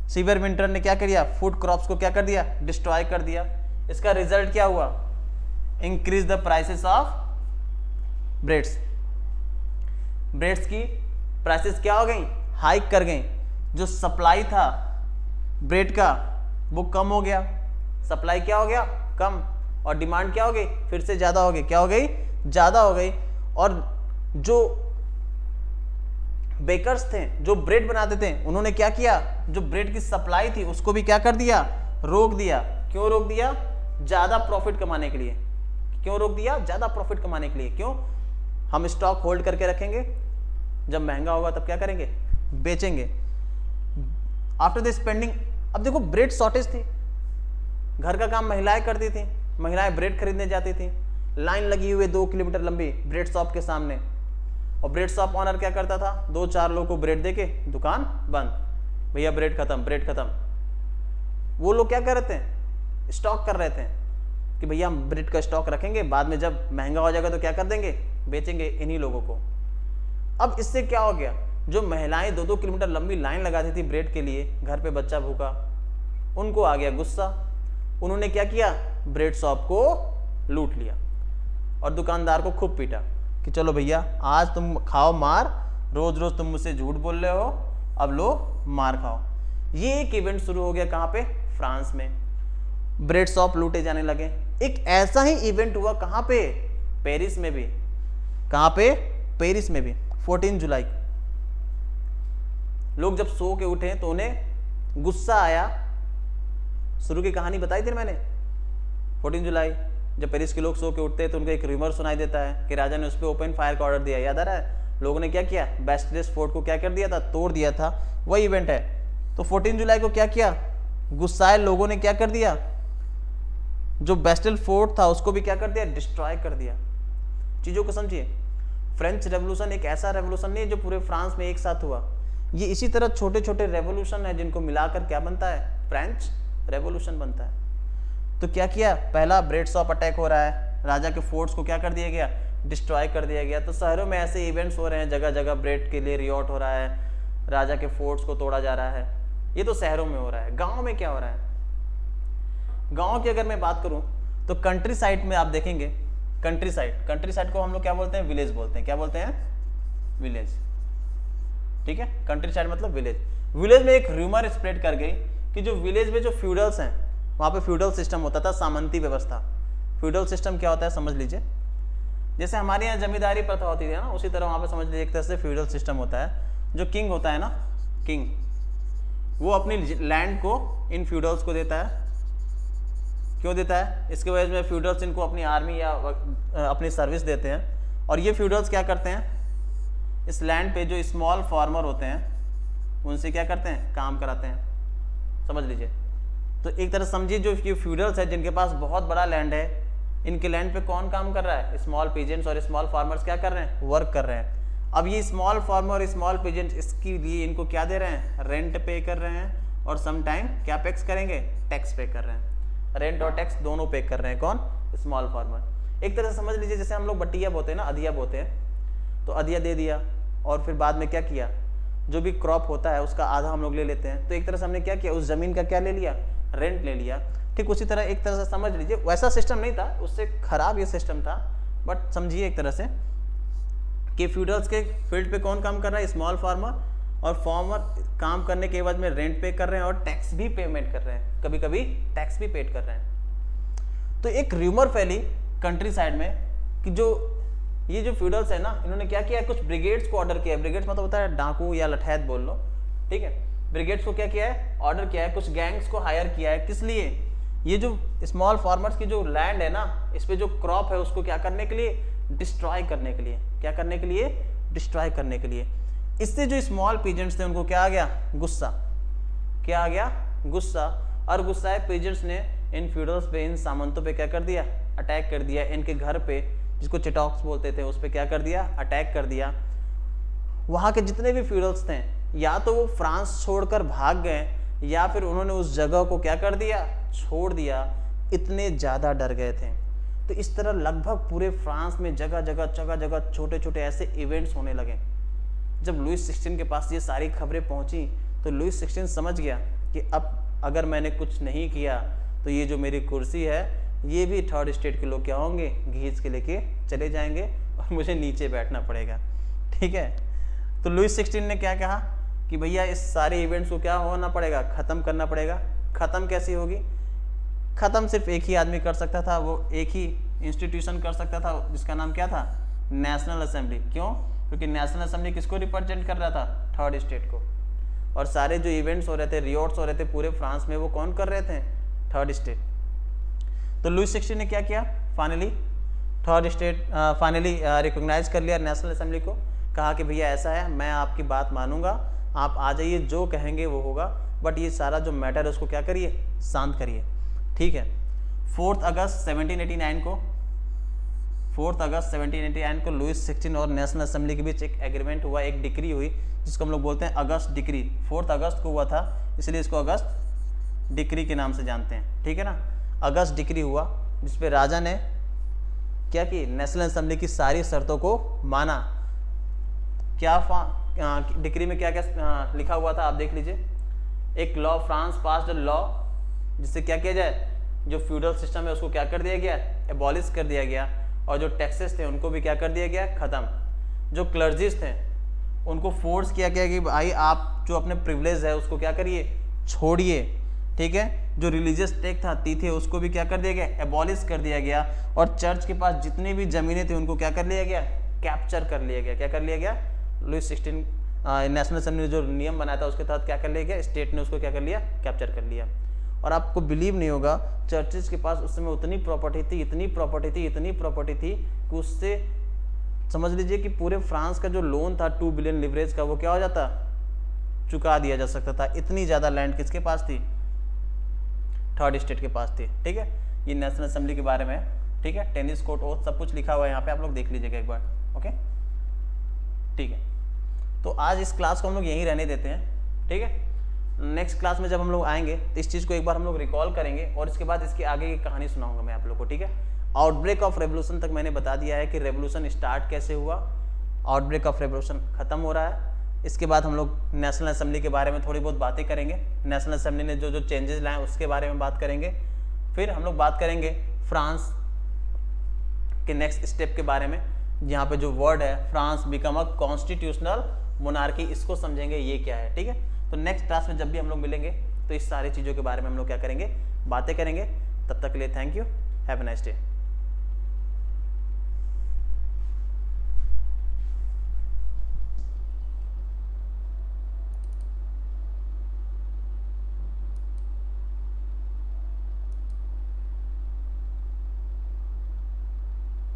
सीवियर विंटर ने क्या कर दिया, फूड क्रॉप्स को क्या कर दिया, डिस्ट्रॉय कर दिया। इसका रिजल्ट क्या हुआ, increase the prices of breads, breads की प्राइसेस क्या हो गई, हाइक कर गई। जो सप्लाई था ब्रेड का वो कम हो गया, सप्लाई क्या हो गया, कम, और डिमांड क्या हो गई, फिर से ज़्यादा हो गई, क्या हो गई, ज़्यादा हो गई। और जो बेकर्स थे, जो ब्रेड बनाते थे, उन्होंने क्या किया, जो ब्रेड की सप्लाई थी उसको भी क्या कर दिया, रोक दिया। क्यों रोक दिया, ज़्यादा प्रॉफिट कमाने के लिए। क्यों रोक दिया, ज़्यादा प्रॉफिट कमाने के लिए। क्यों, हम स्टॉक होल्ड करके रखेंगे, जब महंगा होगा तब क्या करेंगे, बेचेंगे। आफ्टर द स्पेंडिंग, अब देखो ब्रेड शॉर्टेज थी, घर का काम महिलाएं करती थी, महिलाएं ब्रेड खरीदने जाती थी, लाइन लगी हुई 2 किलोमीटर लंबी ब्रेड शॉप के सामने, और ब्रेड शॉप ऑनर क्या करता था, 2-4 लोगों को ब्रेड देके दुकान बंद, भैया ब्रेड खत्म, ब्रेड खत्म। वो लोग क्या कर रहे थे, स्टॉक कर रहे थे कि भैया हम ब्रेड का स्टॉक रखेंगे, बाद में जब महंगा हो जाएगा तो क्या कर देंगे, बेचेंगे इन्हीं लोगों को। अब इससे क्या हो गया, जो महिलाएं 2-2 किलोमीटर लंबी लाइन लगाती थी ब्रेड के लिए, घर पे बच्चा भूखा, उनको आ गया गुस्सा। उन्होंने क्या किया, ब्रेड शॉप को लूट लिया और दुकानदार को खूब पीटा कि चलो भैया आज तुम खाओ मार, रोज रोज तुम मुझसे झूठ बोल रहे हो, अब लो मार खाओ। ये एक इवेंट शुरू हो गया कहाँ पे, फ्रांस में, ब्रेड शॉप लूटे जाने लगे। एक ऐसा ही इवेंट हुआ कहाँ पे, पेरिस में भी। कहाँ पे, पेरिस में भी 14 जुलाई। लोग जब सो के उठे तो उन्हें गुस्सा आया। शुरू की कहानी बताई थी मैंने, 14 जुलाई जब पेरिस के लोग सो के उठते हैं तो उनको एक रूमर सुनाई देता है कि राजा ने उस पर ओपन फायर का ऑर्डर दिया। याद आ रहा है, लोगों ने क्या किया, बेस्टिलियस फोर्ट को क्या कर दिया था, तोड़ दिया था। वही इवेंट है। तो 14 जुलाई को क्या किया, गुस्साए लोगों ने क्या कर दिया, जो बेस्टिल फोर्ट था उसको भी क्या कर दिया, डिस्ट्रॉय कर दिया। चीजों को समझिए, फ्रेंच रेवोल्यूशन एक ऐसा रेवोल्यूशन नहीं है जो पूरे फ्रांस में एक साथ हुआ। ये इसी तरह छोटे छोटे रेवोल्यूशन है जिनको मिलाकर क्या बनता है, फ्रेंच रेवोल्यूशन बनता है। तो क्या किया, पहला ब्रेड शॉप अटैक हो रहा है, राजा के फोर्ट्स को क्या कर दिया गया, डिस्ट्रॉय कर दिया गया। तो शहरों में ऐसे इवेंट्स हो रहे हैं, जगह जगह ब्रेड के लिए रियोट हो रहा है, राजा के फोर्ट्स को तोड़ा जा रहा है। ये तो शहरों में हो रहा है। गांव में क्या हो रहा है, गांव की अगर मैं बात करूं तो कंट्री साइड में आप देखेंगे, कंट्री साइड को हम लोग क्या बोलते हैं, विलेज बोलते हैं। क्या बोलते हैं, विलेज। ठीक है, कंट्री साइड मतलब विलेज। विलेज में एक र्यूमर स्प्रेड कर गई कि जो विलेज में जो फ्यूडल्स हैं, वहाँ पे फ्यूडल सिस्टम होता था, सामंती व्यवस्था। फ्यूडल सिस्टम क्या होता है समझ लीजिए, जैसे हमारे यहाँ जमींदारी प्रथा होती है ना, उसी तरह वहाँ पे समझ लीजिए एक तरह से फ्यूडल सिस्टम होता है। जो किंग होता है ना, किंग, वो अपनी लैंड को इन फ्यूडल्स को देता है। क्यों देता है, इसके वजह में फ्यूडल्स इनको अपनी आर्मी या अपनी सर्विस देते हैं। और ये फ्यूडल्स क्या करते हैं, इस लैंड पे जो स्मॉल फार्मर होते हैं उनसे क्या करते हैं, काम कराते हैं। समझ लीजिए। तो एक तरह समझिए जो ये फ्यूडल्स है जिनके पास बहुत बड़ा लैंड है, इनके लैंड पे कौन काम कर रहा है, स्मॉल पीजेंट्स और स्मॉल फार्मर्स क्या कर रहे हैं, वर्क कर रहे हैं। अब ये स्मॉल फार्मर और स्मॉल पीजेंट्स इसके लिए इनको क्या दे रहे हैं, रेंट पे कर रहे हैं, और सम टाइम क्या टैक्स करेंगे, टैक्स पे कर रहे हैं। रेंट और टैक्स दोनों पे कर रहे हैं कौन, स्मॉल फार्मर। एक तरह से समझ लीजिए जैसे हम लोग बटिया बोते हैं ना, अधिया बोते हैं, तो अधिया दे दिया और फिर बाद में क्या किया, जो भी क्रॉप होता है उसका आधा हम लोग ले लेते हैं। तो एक तरह से हमने क्या किया, उस जमीन का क्या ले लिया, रेंट ले लिया। ठीक उसी तरह एक तरह से समझ लीजिए, वैसा सिस्टम नहीं था, उससे खराब ये सिस्टम था, बट समझिए एक तरह से कि फ्यूडल्स के फील्ड पे कौन काम कर रहा है, स्मॉल फार्मर, और फार्मर काम करने के बाद में रेंट पे कर रहे हैं और टैक्स भी पेमेंट कर रहे हैं, कभी कभी टैक्स भी पेड कर रहे हैं। तो एक र्यूमर फैली कंट्री साइड में कि जो ये जो फ्यूडल्स है ना, इन्होंने क्या किया, कुछ ब्रिगेड्स को ऑर्डर किया। ब्रिगेड्स मतलब होता है डाकू या लठैत बोल लो, ठीक है। ब्रिगेड्स को क्या किया है, ऑर्डर किया है, कुछ गैंग्स को हायर किया है। किस लिए, ये जो स्मॉल फार्मर्स की जो लैंड है ना, इस पे जो क्रॉप है उसको क्या करने के लिए, डिस्ट्रॉय करने के लिए। क्या करने के लिए, डिस्ट्रॉय करने के लिए। इससे जो स्मॉल पीजेंट्स थे उनको क्या आ गया, गुस्सा। क्या आ गया, गुस्सा। और गुस्साए पीजेंट्स ने इन फ्यूडल्स पे, इन सामंतों पे क्या कर दिया, अटैक कर दिया। इनके घर पे, जिसको चिटॉक्स बोलते थे, उस पे क्या कर दिया, अटैक कर दिया। वहाँ के जितने भी फ्यूडल्स थे, या तो वो फ्रांस छोड़कर भाग गए, या फिर उन्होंने उस जगह को क्या कर दिया, छोड़ दिया। इतने ज़्यादा डर गए थे। तो इस तरह लगभग पूरे फ्रांस में जगह जगह छोटे छोटे ऐसे इवेंट्स होने लगे। जब लुइस 16 के पास ये सारी खबरें पहुंची तो लुइस 16 समझ गया कि अब अगर मैंने कुछ नहीं किया तो ये जो मेरी कुर्सी है ये भी थर्ड स्टेट के लोग क्या होंगे, घींच के लेके चले जाएंगे और मुझे नीचे बैठना पड़ेगा। ठीक है। तो लुइस 16 ने क्या कहा कि भैया इस सारे इवेंट्स को क्या होना पड़ेगा, ख़त्म करना पड़ेगा। ख़त्म कैसी होगी, ख़त्म सिर्फ एक ही आदमी कर सकता था, वो एक ही इंस्टीट्यूशन कर सकता था, जिसका नाम क्या था, नेशनल असेंबली। क्यों, क्योंकि नेशनल असेंबली किसको रिप्रेजेंट कर रहा था, थर्ड स्टेट को। और सारे जो इवेंट्स हो रहे थे, रियोट्स हो रहे थे पूरे फ्रांस में, वो कौन कर रहे थे, थर्ड स्टेट। तो लुइस 16 ने क्या किया, फाइनली थर्ड स्टेट रिकॉग्नाइज कर लिया नेशनल असेंबली को। कहा कि भैया ऐसा है, मैं आपकी बात मानूंगा, आप आ जाइए, जो कहेंगे वो होगा, बट ये सारा जो मैटर है उसको क्या करिए, शांत करिए। ठीक है। 4 अगस्त 1789 को लुइस 16 और नेशनल असेंबली के बीच एक एग्रीमेंट हुआ, एक डिक्री हुई, जिसको हम लोग बोलते हैं अगस्त डिक्री। 4 अगस्त को हुआ था, इसलिए इसको अगस्त डिक्री के नाम से जानते हैं। ठीक है ना। अगस्त डिक्री हुआ जिसपे राजा ने क्या की, नेशनल असेंबली की सारी शर्तों को माना। क्या डिक्री में क्या क्या लिखा हुआ था आप देख लीजिए। एक लॉ, फ्रांस पास्ड लॉ जिससे क्या किया जाए, जो फ्यूडल सिस्टम है उसको क्या कर दिया गया, एबॉलिश कर दिया गया, और जो टैक्सेस थे उनको भी क्या कर दिया गया, खत्म। जो क्लर्जिस्ट थे उनको फोर्स किया गया कि भाई आप जो अपने प्रिविलेज है उसको क्या करिए, छोड़िए, ठीक है। जो रिलीजियस टेक था थे उसको भी क्या कर दिया गया, एबॉलिश कर दिया गया, और चर्च के पास जितनी भी जमीनें थी उनको क्या कर लिया गया, कैप्चर कर लिया गया। क्या कर लिया गया, लुईस 16 नेशनल असेंबली ने जो नियम बनाया था उसके तहत क्या कर लिया गया, स्टेट ने उसको क्या कर लिया, कैप्चर कर लिया। और आपको बिलीव नहीं होगा, चर्चेज के पास उस समय उतनी प्रॉपर्टी थी, इतनी प्रॉपर्टी थी, इतनी प्रॉपर्टी थी कि उससे समझ लीजिए कि पूरे फ्रांस का जो लोन था 2 बिलियन लिवरेज का, वो क्या हो जाता, चुका दिया जा सकता था। इतनी ज़्यादा लैंड किसके पास थी, थर्ड स्टेट के पास थी, ठीक है। ये नेशनल असेंबली के बारे में, ठीक है। टेनिस कोर्ट ओथ सब कुछ लिखा हुआ है यहाँ पे, आप लोग देख लीजिएगा एक बार, ओके, ठीक है। तो आज इस क्लास को हम लोग यहीं रहने देते हैं, ठीक है। नेक्स्ट क्लास में जब हम लोग आएंगे तो इस चीज़ को एक बार हम लोग रिकॉल करेंगे, और इसके बाद इसकी आगे की कहानी सुनाऊंगा मैं आप लोग को, ठीक है। आउटब्रेक ऑफ रेवोल्यूशन तक मैंने बता दिया है कि रेवोल्यूशन स्टार्ट कैसे हुआ, आउटब्रेक ऑफ रेवोल्यूशन खत्म हो रहा है। इसके बाद हम लोग नेशनल असेंबली के बारे में थोड़ी बहुत बातें करेंगे, नेशनल असेंबली ने जो जो चेंजेस लाए उसके बारे में बात करेंगे। फिर हम लोग बात करेंगे फ्रांस के नेक्स्ट स्टेप के बारे में, यहाँ पे जो वर्ड है France become a constitutional monarchy, इसको समझेंगे ये क्या है, ठीक है। तो नेक्स्ट क्लास में जब भी हम लोग मिलेंगे तो इस सारी चीज़ों के बारे में हम लोग क्या करेंगे, बातें करेंगे। तब तक के लिए thank you, have a nice day.